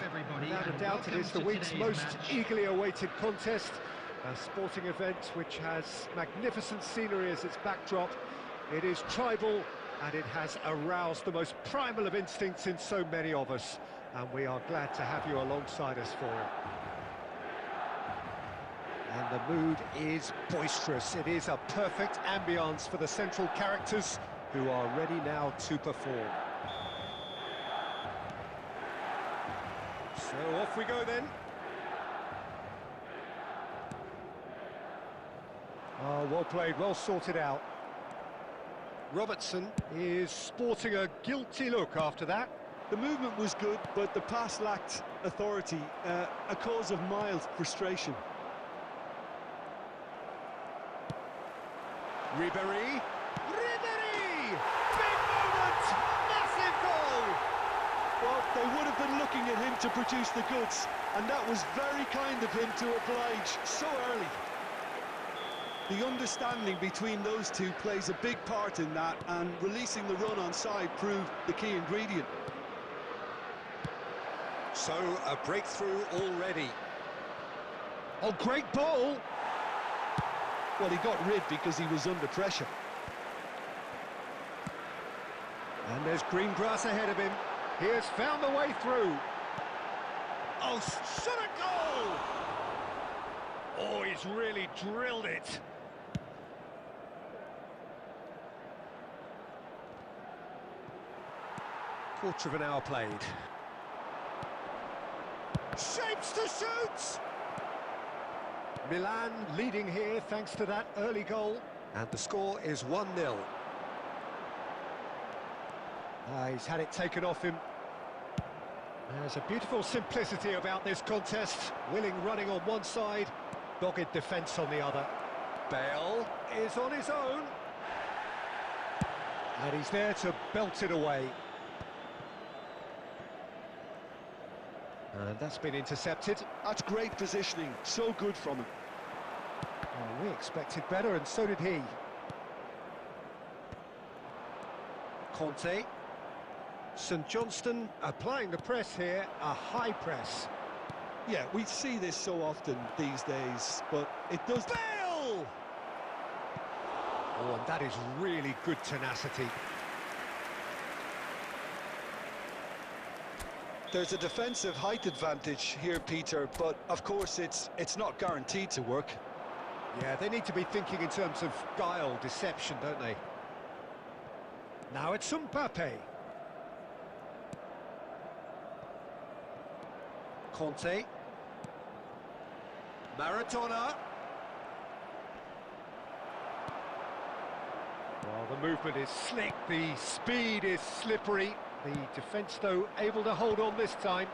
S2: Without a doubt, it is the week's most eagerly awaited contest. A sporting event which has magnificent scenery as its backdrop. It is tribal, and it has aroused the most primal of instincts in so many of us. And we are glad to have you alongside us for it. And the mood is boisterous. It is a perfect ambience for the central characters who are ready now to perform. So off we go then. Oh, well played, well sorted out. Robertson is sporting a guilty look after that.
S4: The movement was good, but the pass lacked authority, a cause of mild frustration.
S2: Ribéry. Big moment! Massive goal!
S4: Well, they would have been looking looking at him to produce the goods, and that was very kind of him to oblige so early. The understanding between those two plays a big part in that, and releasing the run on side proved the key ingredient.
S2: So, a breakthrough already. Oh, great ball!
S4: Well, he got rid because he was under pressure.
S2: And there's green grass ahead of him. He has found the way through. Oh, shot a goal! Oh, he's really drilled it. Quarter of an hour played. Shapes to shoot! Milan leading here thanks to that early goal. And the score is 1-0. He's had it taken off him. There's a beautiful simplicity about this contest. Willing running on one side, dogged defence on the other. Bale is on his own. And he's there to belt it away. And that's been intercepted.
S4: That's great positioning, so good from him.
S2: Oh, we expected better, and so did he. Conte. St Johnstone applying the press here, a high press.
S4: Yeah, we see this so often these days, but it does...
S2: Bale! Oh, and that is really good tenacity.
S4: There's a defensive height advantage here, Peter, but of course it's not guaranteed to work.
S2: Yeah, they need to be thinking in terms of guile, deception, don't they? Now it's Mbappe. Conte. Maradona. Well, the movement is slick, the speed is slippery. The defence, though, able to hold on this time.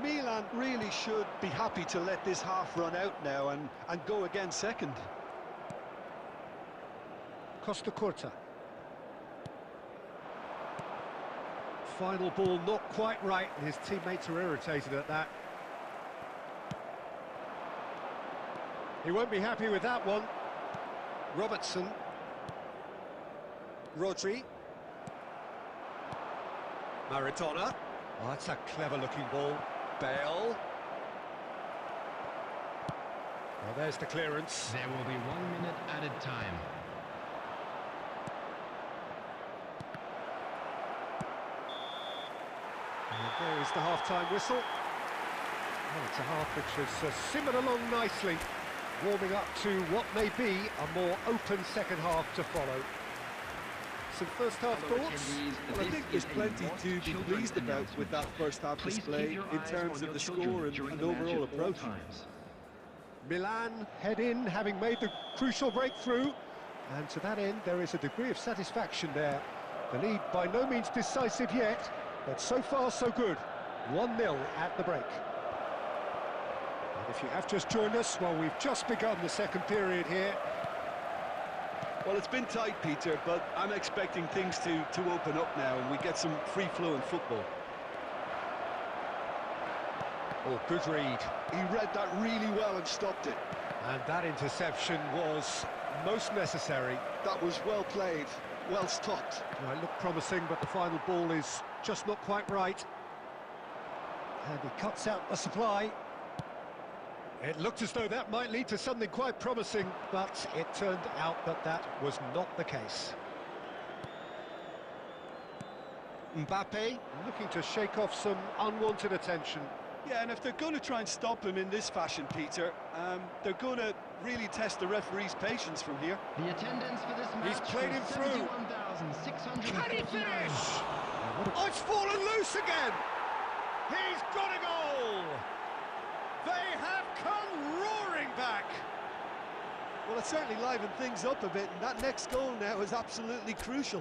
S4: Milan really should be happy to let this half run out now and go again second.
S2: Costa Curta. Final ball not quite right, and his teammates are irritated at that. He won't be happy with that one. Robertson. Rodri. Maradona. Oh, that's a clever-looking ball. Bale. Well, there's the clearance.
S5: There will be 1 minute added time.
S2: And there is the half-time whistle. Well, it's a half which has simmered along nicely, warming up to what may be a more open second half to follow. Some first half thoughts?
S4: Well, I think there's plenty to be pleased about with that first half display in terms of the score and overall approach.
S2: Milan head in, having made the crucial breakthrough, and to that end there is a degree of satisfaction there. The lead by no means decisive yet, but so far so good. 1-0 at the break. And if you have just joined us, well, we've just begun the second period here.
S4: Well, it's been tight, Peter, but I'm expecting things to open up now and we get some free-flowing football.
S2: Oh, good read.
S4: He read that really well and stopped it.
S2: And that interception was most necessary.
S4: That was well played, well stopped.
S2: Well, it looked promising, but the final ball is just not quite right. And he cuts out the supply. It looked as though that might lead to something quite promising, but it turned out that that was not the case. Mbappe looking to shake off some unwanted attention.
S4: Yeah, and if they're going to try and stop him in this fashion, Peter, they're going to really test the referee's patience from here.
S5: The attendance for this match.
S2: He's played him through.
S5: 71,600.
S2: Can he finish? Oh, it's fallen loose again. He's got a goal. They have come roaring back.
S4: Well, it certainly livened things up a bit, and that next goal now is absolutely crucial.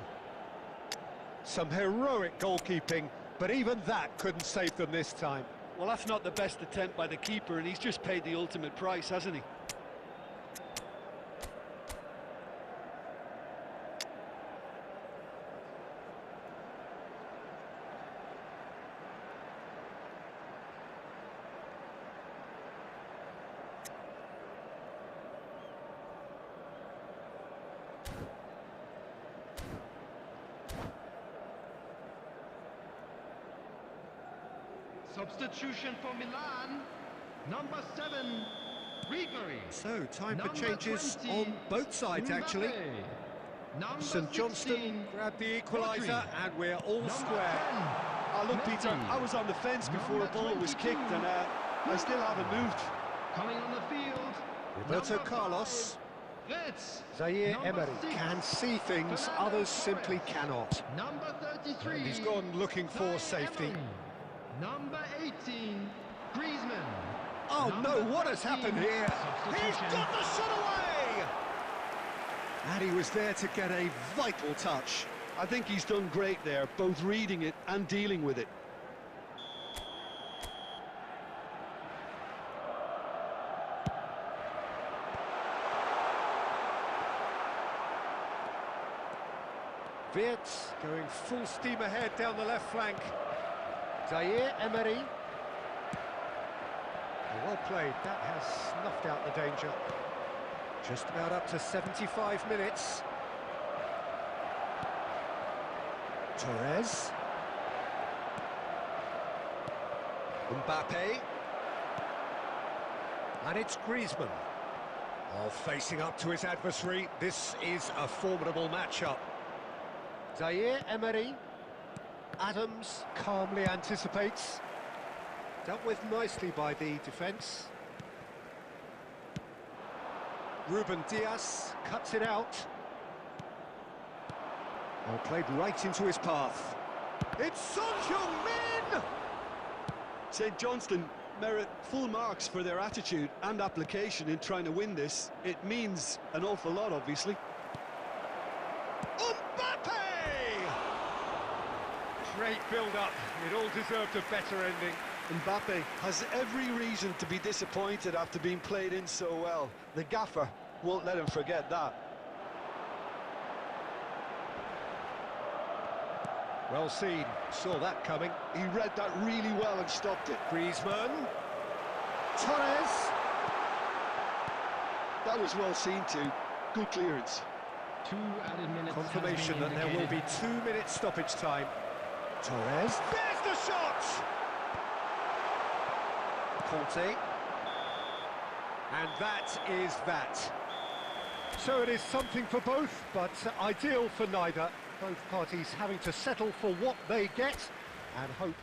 S2: Some heroic goalkeeping, but even that couldn't save them this time.
S4: Well, that's not the best attempt by the keeper, and he's just paid the ultimate price, hasn't he?
S5: Substitution for Milan, number 7, Ribery.
S2: So, time for
S5: Number
S2: changes
S5: 20,
S2: on both sides, actually.
S5: Mbappe. Number
S2: St Johnston
S5: 16,
S2: grabbed the equaliser,
S5: Rodri.
S2: and we're all
S5: Number
S2: square.
S5: 10,
S3: Look, Peter,
S5: Messi.
S3: I was on the fence before a
S5: Number
S3: ball was
S5: 22,
S3: kicked, and I still haven't moved.
S5: Coming on the field,
S2: Roberto
S5: number
S2: Carlos.
S5: 5, Wirtz.
S2: Zaire
S5: Number
S2: Emery
S5: 6,
S2: can see things
S5: Fernando
S2: others
S5: Torres.
S2: simply cannot.
S5: Number 33,
S2: And he's gone looking for
S5: Zaire
S2: safety.
S5: Emery. Number 18, Griezmann.
S2: Oh no,
S5: Number
S2: what has
S5: 13,
S2: happened here? He's
S5: substitution.
S2: got the shot away! And he was there to get a vital touch.
S3: I think he's done great there, both reading it and dealing with it.
S2: Wirtz going full steam ahead down the left flank. Zaire Emery. Well played, that has snuffed out the danger. Just about up to 75 minutes. Torres. Mbappe. And it's Griezmann. Oh, facing up to his adversary, this is a formidable matchup. Zaire Emery. Adams calmly anticipates. Dealt with nicely by the defence. Ruben Dias cuts it out. Oh, played right into his path. It's Son Heung-min!
S3: St Johnston merit full marks for their attitude and application in trying to win this. It means an awful lot, obviously.
S2: Mbappe! Great build-up. It all deserved a better ending.
S3: Mbappe has every reason to be disappointed after being played in so well. The gaffer won't let him forget that.
S2: Well seen. Saw that coming.
S3: He read that really well and stopped it.
S2: Griezmann. Torres.
S3: That was well seen too. Good clearance.
S5: 2 added minutes.
S2: Confirmation that there will be 2 minutes stoppage time. Torres. There's the shot! Conte. And that is that. So it is something for both, but ideal for neither. Both parties having to settle for what they get and hope.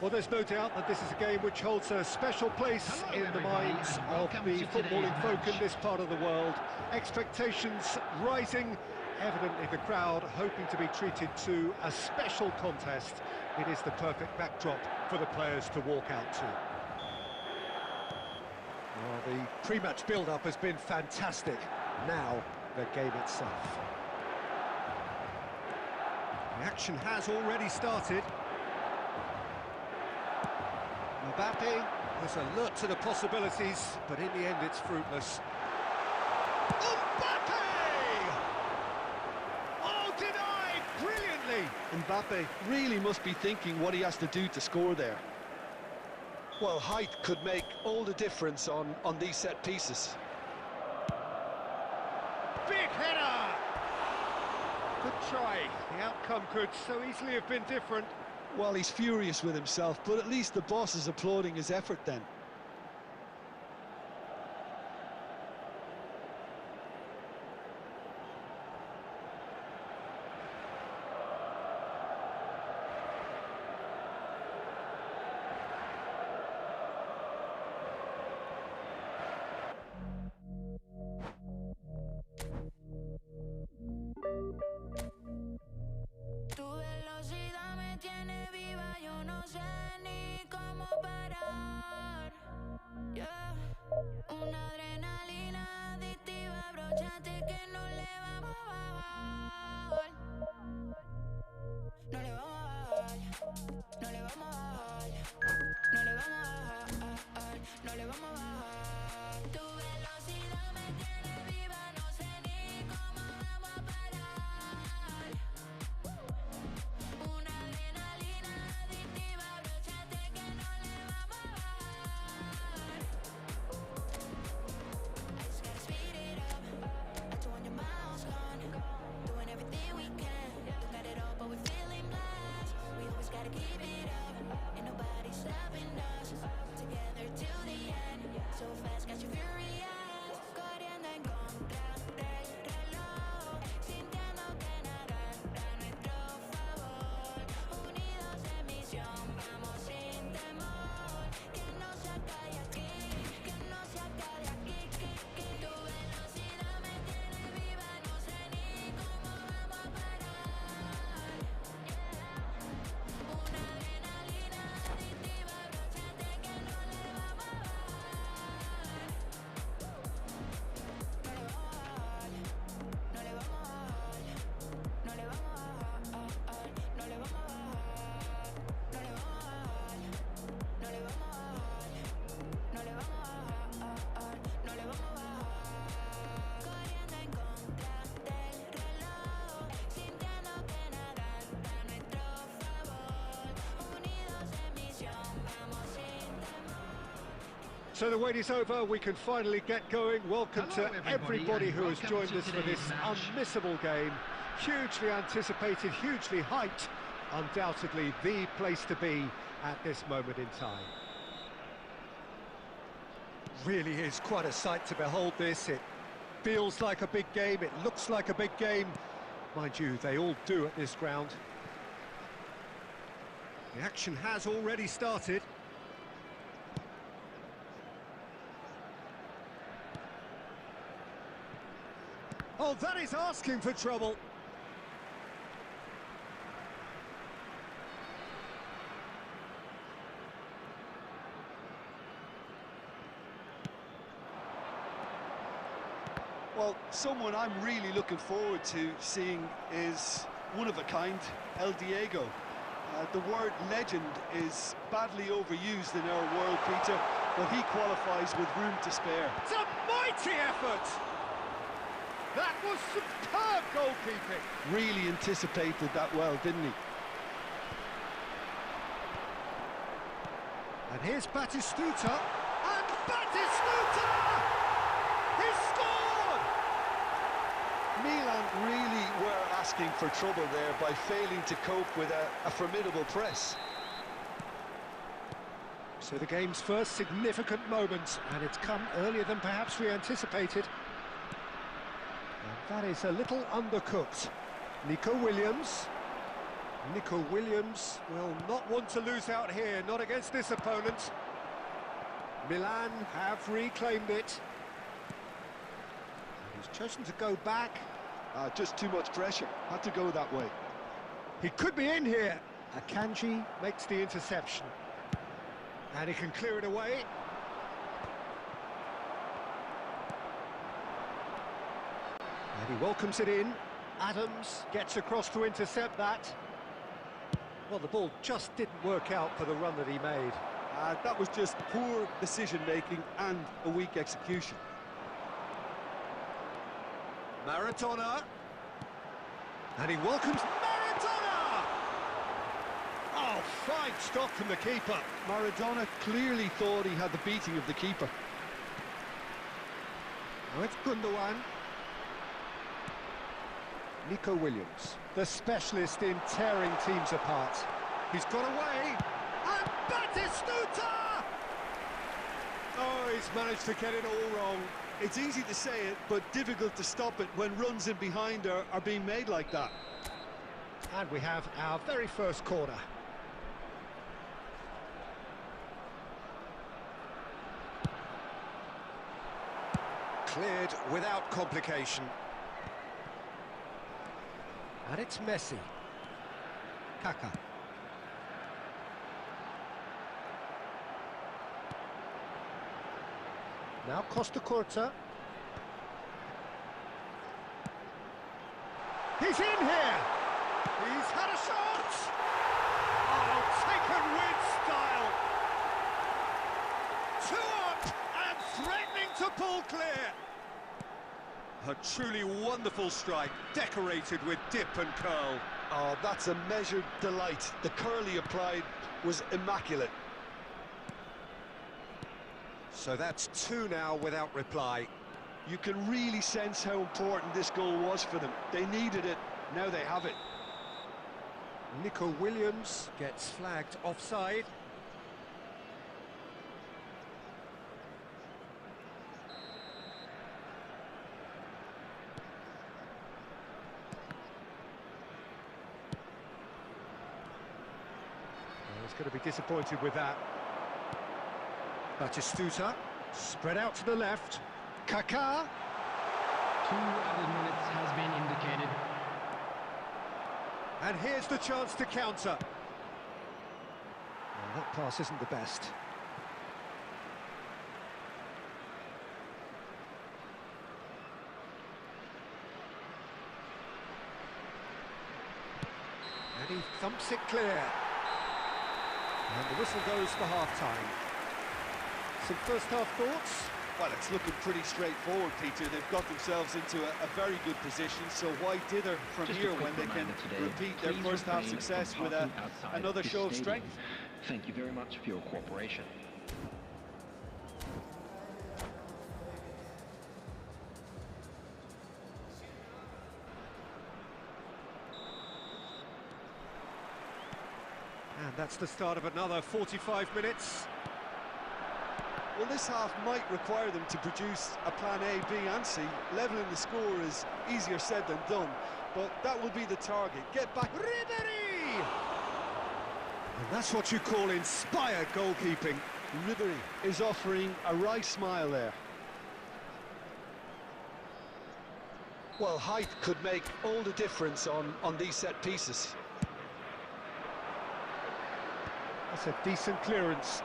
S2: Well, there's no doubt that this is a game which holds a special place in the minds of the footballing folk in this part of the world. Expectations rising, evidently the crowd hoping to be treated to a special contest. It is the perfect backdrop for the players to walk out to. Well, the pre-match build-up has been fantastic. Now, the game itself. The action has already started. Mbappe was alert to the possibilities, but in the end it's fruitless. Mbappe!
S4: Mbappe really must be thinking what he has to do to score there. Well, height could make all the difference on these set pieces.
S2: Big header! Good try. The outcome could so easily have been different.
S4: Well, he's furious with himself, but at least the boss is applauding his effort then.
S1: Una adrenalina adictiva, brochante que no le vamos a bajar. No le vamos a bajar, no le vamos a bajar, no le vamos a bajar, no le vamos a bajar. Tu velocidad me tiene viva, no sé ni cómo vamos a parar. Una adrenalina adictiva, brochante que no le vamos a bajar. I just gotta speed it up, at 200 miles gone, doing everything we can. Look at it all, but we're feeling blessed. We always gotta keep it up, ain't nobody stopping us. Together to the end, so fast, got you furious. Corriendo en contra del reloj, sintiendo que nada está a nuestro favor. Unidos en misión, vamos sin temor. Que no se acabe aquí, que no se acabe aquí. Tu velocidad me tiene viva, no sé ni cómo vamos a parar. Una adrenalina adictiva, brochante que no le vamos a bajar. No le vamos a bajar, no le vamos a bajar, no le vamos a bajar, no le vamos a bajar, no le vamos a bajar, no le vamos a bajar, no le vamos a bajar. Corriendo en contra del reloj, sintiendo que nada está a nuestro favor. Unidos en misión, vamos sin temor.
S2: So the wait is over, we can finally get going. Welcome
S5: Hello,
S2: to
S5: everybody,
S2: everybody
S5: and
S2: who has
S5: welcome
S2: joined
S5: to
S2: us for this
S5: today's match.
S2: unmissable game. Hugely anticipated, hugely hyped, undoubtedly the place to be at this moment in time. Really is quite a sight to behold this. It feels like a big game, it looks like a big game. Mind you, they all do at this ground. The action has already started. Oh, that is asking for trouble.
S4: Well, someone I'm really looking forward to seeing is one of a kind, El Diego. The word legend is badly overused in our world, Peter, but he qualifies with room to spare.
S2: It's a mighty effort! That was superb goalkeeping.
S4: Really anticipated that well, didn't he?
S2: And here's Batistuta, and Batistuta! He scored!
S4: Milan really were asking for trouble there by failing to cope with a formidable press.
S2: So the game's first significant moment, and it's come earlier than perhaps we anticipated. And that is a little undercooked. Nico Williams. Nico Williams will not want to lose out here, not against this opponent. Milan have reclaimed it. And he's chosen to go back.
S4: Just too much pressure, had to go that way.
S2: He could be in here. Akanji makes the interception. And he can clear it away. And he welcomes it in. Adams gets across to intercept that. Well, the ball just didn't work out for the run that he made.
S4: That was just poor decision-making and a weak execution.
S2: Maradona. And he welcomes Maradona! Oh, fine stop from the keeper.
S4: Maradona clearly thought he had the beating of the keeper.
S2: Now it's Gundogan. Nico Williams, the specialist in tearing teams apart. He's got away, and Batistuta! Oh, he's managed to get it all wrong.
S4: It's easy to say it, but difficult to stop it when runs in behind are being made like that.
S2: And we have our very first corner. Cleared without complication. And it's Messi. Kaka. Now Costa Curta. He's in here! He's had a shot! Oh, taken with style! Two up and threatening to pull clear! A truly wonderful strike, decorated with dip and curl.
S4: Oh, that's a measured delight. The curl he applied was immaculate.
S2: So that's two now without reply.
S4: You can really sense how important this goal was for them. They needed it, now they have it.
S2: Nico Williams gets flagged offside. He's going to be disappointed with that. Batistuta, spread out to the left. Kaká.
S5: 2 added minutes has been indicated.
S2: And here's the chance to counter. Well, that pass isn't the best. And he thumps it clear. And the whistle goes for half-time. Some first-half thoughts?
S4: Well, it's looking pretty straightforward, Peter. They've got themselves into a very good position, so why dither from
S5: Just
S4: here when they can repeat their first-half success with another show of strength?
S5: Thank you very much for your cooperation.
S2: And that's the start of another 45 minutes.
S4: Well, this half might require them to produce a plan A, B and C. Levelling the score is easier said than done, but that will be the target. Get back.
S2: Ribéry! And that's what you call inspired goalkeeping.
S4: Ribéry is offering a wry smile there. Well, height could make all the difference on these set pieces.
S2: That's a decent clearance.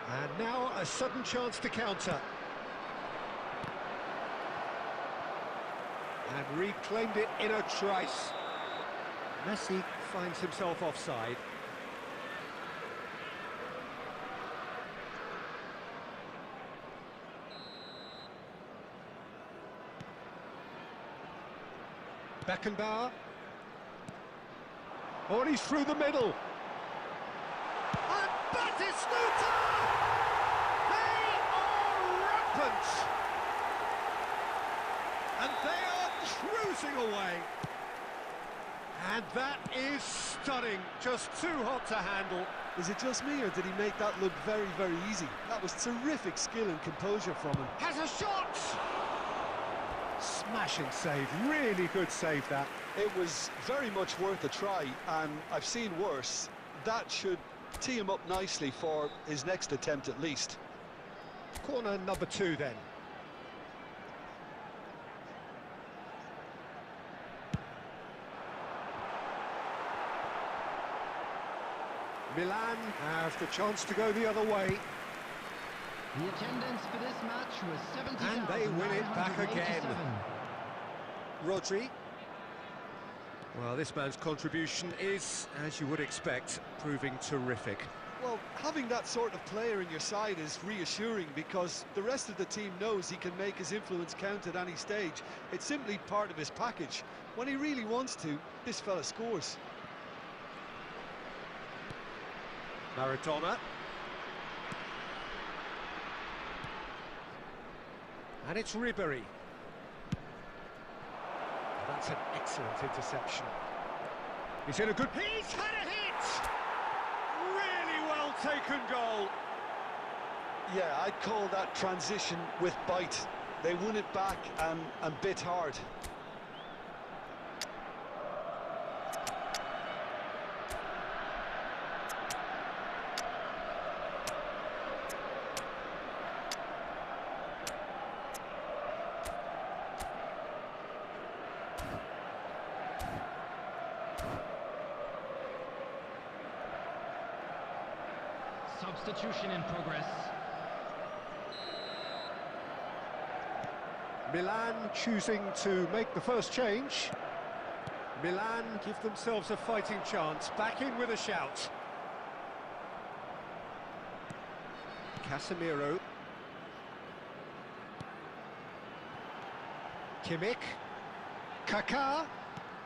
S2: And now a sudden chance to counter. And reclaimed it in a trice. Messi finds himself offside. Beckenbauer. Oh, and he's through the middle. And Batistuta! They are rampant! And they are cruising away. And that is stunning. Just too hot to handle.
S4: Is it just me, or did he make that look very, very easy? That was terrific skill and composure from him.
S2: Has a shot! Smashing save, really good save that.
S4: It was very much worth a try, and I've seen worse. That should tee him up nicely for his next attempt at least.
S2: Corner number 2 then. Milan have the chance to go the other way.
S5: The attendance for this match was 70,000.
S2: And they win it back again. Rodri. Well, this man's contribution is, as you would expect, proving terrific.
S4: Well, having that sort of player in your side is reassuring, because the rest of the team knows he can make his influence count at any stage. It's simply part of his package. When he really wants to, this fella scores.
S2: Maradona. And it's Ribery. That's an excellent interception. He's in a good... He's had a hit! Really well taken goal.
S4: Yeah, I'd call that transition with bite. They won it back and bit hard.
S5: Substitution in progress.
S2: Milan choosing to make the first change. Milan give themselves a fighting chance. Back in with a shout. Casemiro. Kimmich. Kaká.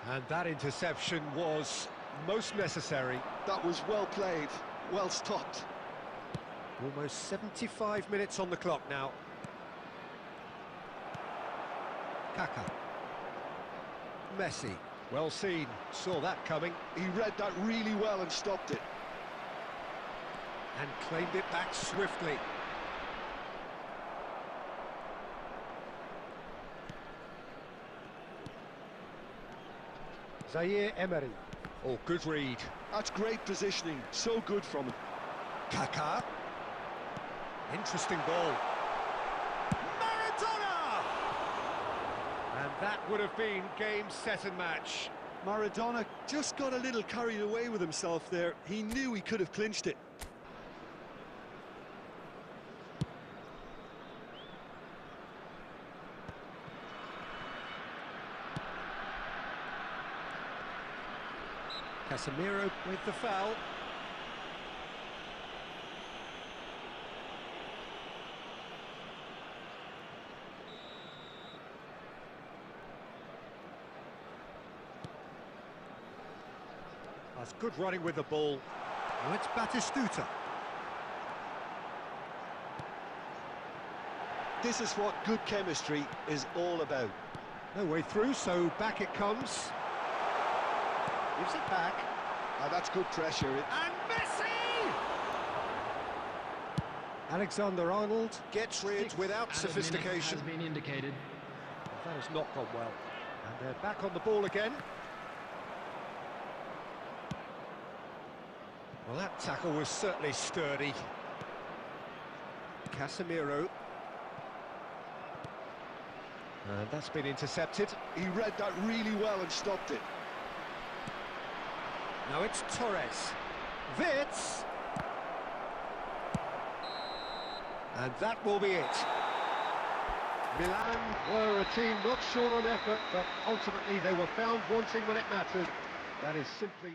S2: And that interception was most necessary.
S4: That was well played, well stopped.
S2: Almost 75 minutes on the clock now. Kaká. Messi. Well seen. Saw that coming.
S4: He read that really well and stopped it.
S2: And claimed it back swiftly. Zaire Emery. Oh, good read.
S4: That's great positioning. So good from him.
S2: Kaká. Interesting ball. Maradona! And that would have been game, set and match.
S4: Maradona just got a little carried away with himself there. He knew he could have clinched it.
S2: Casemiro with the foul. That's good running with the ball. Now it's Batistuta.
S4: This is what good chemistry is all about.
S2: No way through, so back it comes. Gives it back.
S4: That's good pressure.
S2: And Messi! Alexander-Arnold gets rid without sophistication.
S5: Has been indicated.
S2: That has not gone well. And they're back on the ball again. Well, that tackle was certainly sturdy. Casemiro. And that's been intercepted.
S4: He read that really well and stopped it.
S2: Now it's Torres. Wits. And that will be it. Milan were a team not short on effort, but ultimately they were found wanting when it mattered. That is simply...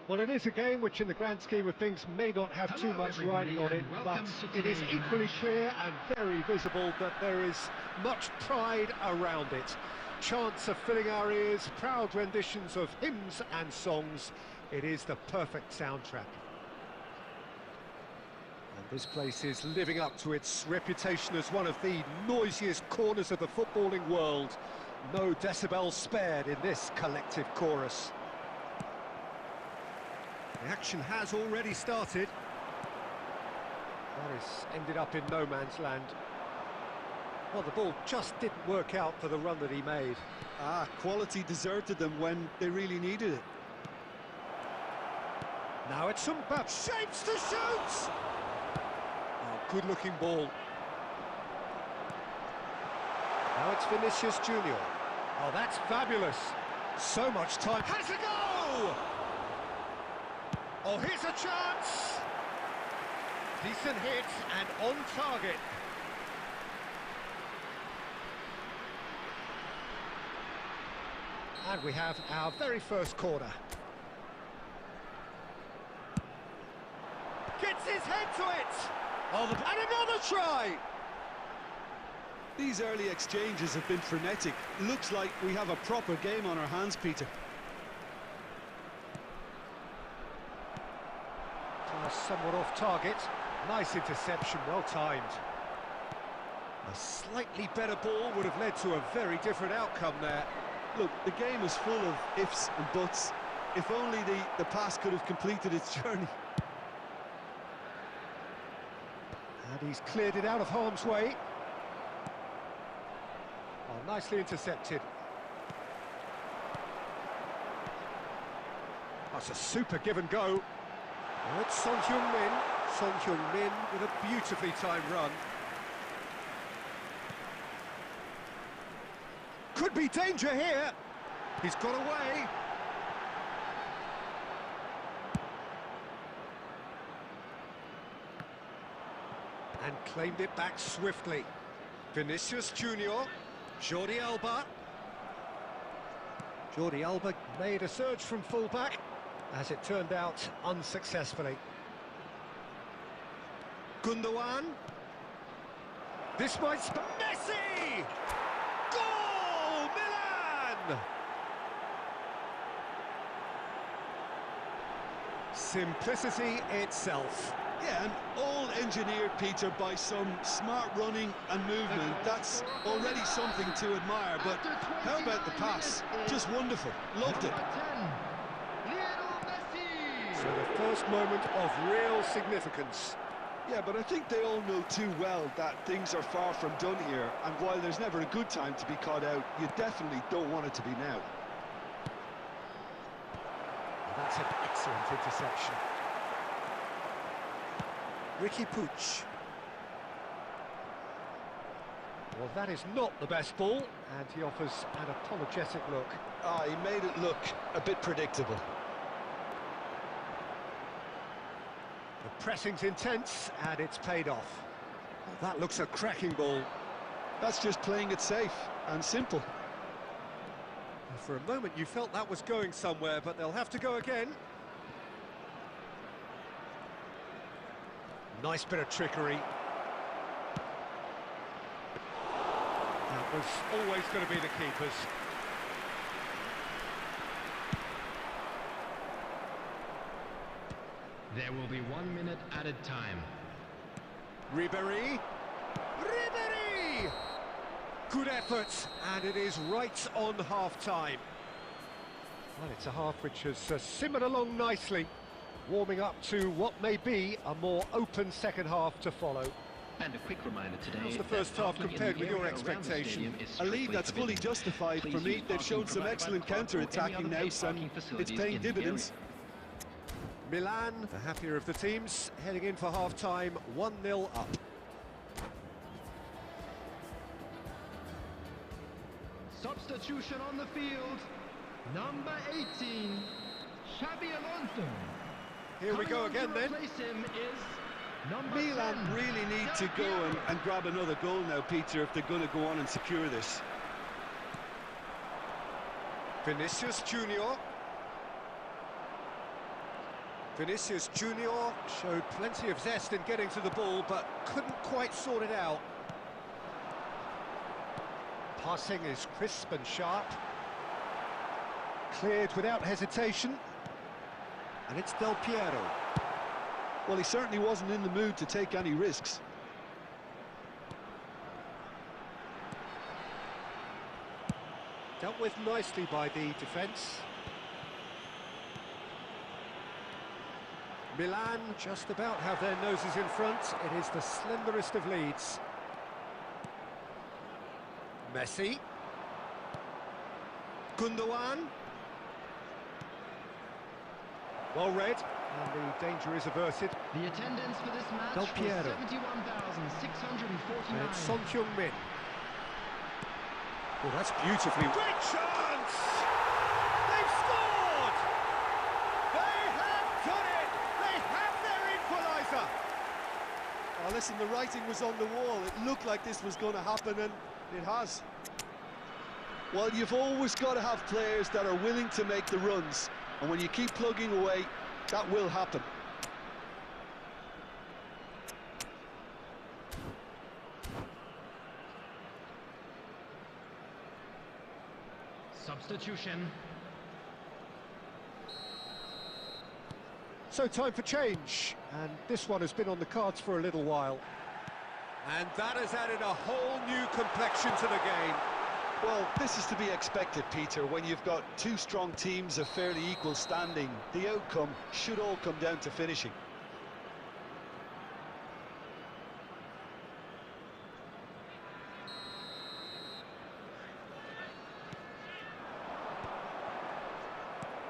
S2: Well, it is a game which in the grand scheme of things may not have too much riding on it, but it is equally clear and very visible that there is much pride around it. Chants are filling our ears, proud renditions of hymns and songs. It is the perfect soundtrack. And this place is living up to its reputation as one of the noisiest corners of the footballing world. No decibels spared in this collective chorus. The action has already started. That has ended up in no man's land. Well, the ball just didn't work out for the run that he made.
S4: Quality deserted them when they really needed it.
S2: Now it's Mbappe, shapes to shoot! Oh, good-looking ball. Now it's Vinicius Junior. Oh, that's fabulous. So much time. Has a go! Oh, here's a chance! Decent hit and on target. And we have our very first corner. Gets his head to it! Oh, and another try!
S4: These early exchanges have been frenetic. Looks like we have a proper game on our hands, Peter.
S2: Somewhat off target. Nice interception, well timed. A slightly better ball would have led to a very different outcome there.
S4: Look, the game is full of ifs and buts. If only the pass could have completed its journey.
S2: And he's cleared it out of harm's way. Oh, nicely intercepted. That's a super give and go. Oh, it's Son Heung-min. Son Heung-min with a beautifully timed run. Could be danger here. He's got away. And claimed it back swiftly. Vinicius Junior, Jordi Alba. Jordi Alba made a surge from fullback, as it turned out unsuccessfully. Gundogan. This might... Messi! Goal! Milan! Simplicity itself.
S4: Yeah, and all engineered, Peter, by some smart running and movement. That's already something to admire, but how about the pass? Just wonderful. Loved it.
S2: So the first moment of real significance.
S4: Yeah, but I think they all know too well that things are far from done here, and while there's never a good time to be caught out, you definitely don't want it to be now.
S2: That's an excellent interception. Ricky Puig. Well, that is not the best ball, and he offers an apologetic look.
S4: He made it look a bit predictable.
S2: The pressing's intense, and it's paid off. Well, that looks a cracking ball.
S4: That's just playing it safe and simple.
S2: For a moment you felt that was going somewhere, but they'll have to go again. Nice bit of trickery. That was always going to be the keeper's.
S5: There will be 1 minute added time.
S2: Ribéry. Ribéry! Good effort, and it is right on half-time. Well, it's a half which has simmered along nicely, warming up to what may be a more open second half to follow.
S5: And a quick reminder today.
S2: How's the first half compared with your expectation?
S4: A lead that's fully justified for me. They've shown some excellent counter-attacking now, and it's paying dividends.
S2: Milan, the happier of the teams, heading in for half-time, 1-0 up.
S5: Substitution on the field, number 18, Xabi Alonso.
S2: Here we go again then.
S4: Milan really need to go and grab another goal now, Peter, if they're going to go on and secure this.
S2: Vinicius Junior. Vinicius Junior showed plenty of zest in getting to the ball, but couldn't quite sort it out. Passing is crisp and sharp. Cleared without hesitation. And it's Del Piero.
S4: Well, he certainly wasn't in the mood to take any risks.
S2: Dealt with nicely by the defence. Milan just about have their noses in front. It is the slenderest of leads. Messi. Gundogan. Well read, and the danger is averted.
S5: The attendance for this match
S2: Del
S5: was
S2: Piero.
S5: 71,649.
S2: And it's Son Heung-min. Oh, that's beautifully... Great chance! They've scored! They have done it! They have their equaliser!
S4: Oh, listen, the writing was on the wall. It looked like this was going to happen, and it has. Well, you've always got to have players that are willing to make the runs, and when you keep plugging away, that will happen.
S5: Substitution.
S2: So time for change, and this one has been on the cards for a little while. And that has added a whole new complexion to the game.
S4: Well, this is to be expected, Peter. When you've got two strong teams of fairly equal standing, the outcome should all come down to finishing.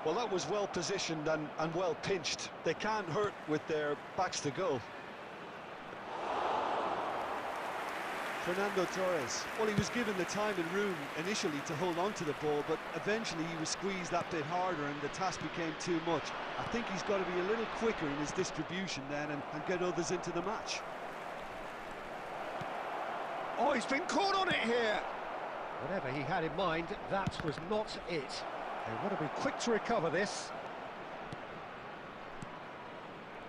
S4: Well, that was well positioned and well pinched. They can't hurt with their backs to goal. Fernando Torres. Well, he was given the time and room initially to hold on to the ball, but eventually he was squeezed that bit harder and the task became too much. I think he's got to be a little quicker in his distribution then and get others into the match.
S2: Oh, he's been caught on it here! Whatever he had in mind, that was not it. They want to be quick to recover this.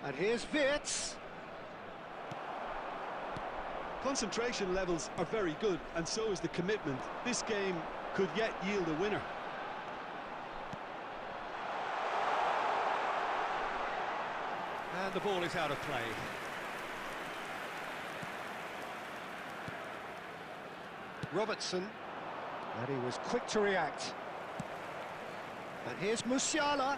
S2: And here's Wirtz.
S4: Concentration levels are very good, and so is the commitment. This game could yet yield a winner.
S2: And the ball is out of play. Robertson. And he was quick to react. And here's Musiala.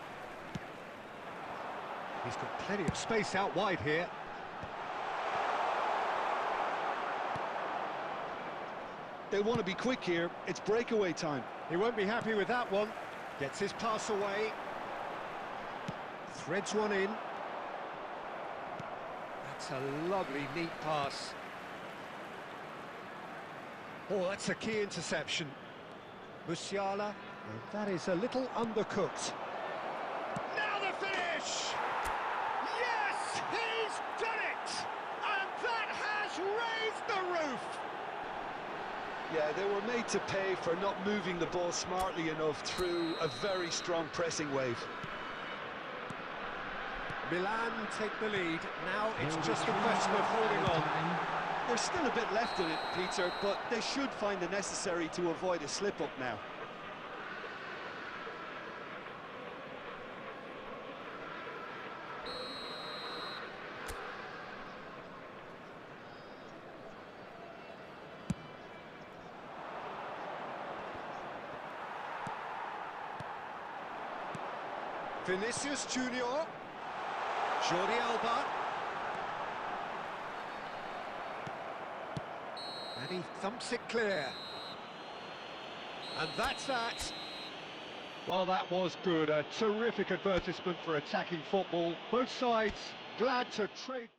S2: He's got plenty of space out wide here.
S4: They want to be quick here. It's breakaway time.
S2: He won't be happy with that one. Gets his pass away. Threads one in. That's a lovely, neat pass. Oh, that's a key interception. Musiala, well, that is a little undercooked. Now the finish! Yes, he's done it! And that has raised the roof!
S4: Yeah, they were made to pay for not moving the ball smartly enough through a very strong pressing wave.
S2: Milan take the lead. Now it's just a question of holding on.
S4: There's still a bit left in it, Peter, but they should find the necessary to avoid a slip-up now.
S2: Vinicius Junior, Jordi Alba, and he thumps it clear, and that's that. Well, that was good, a terrific advertisement for attacking football. Both sides glad to trade.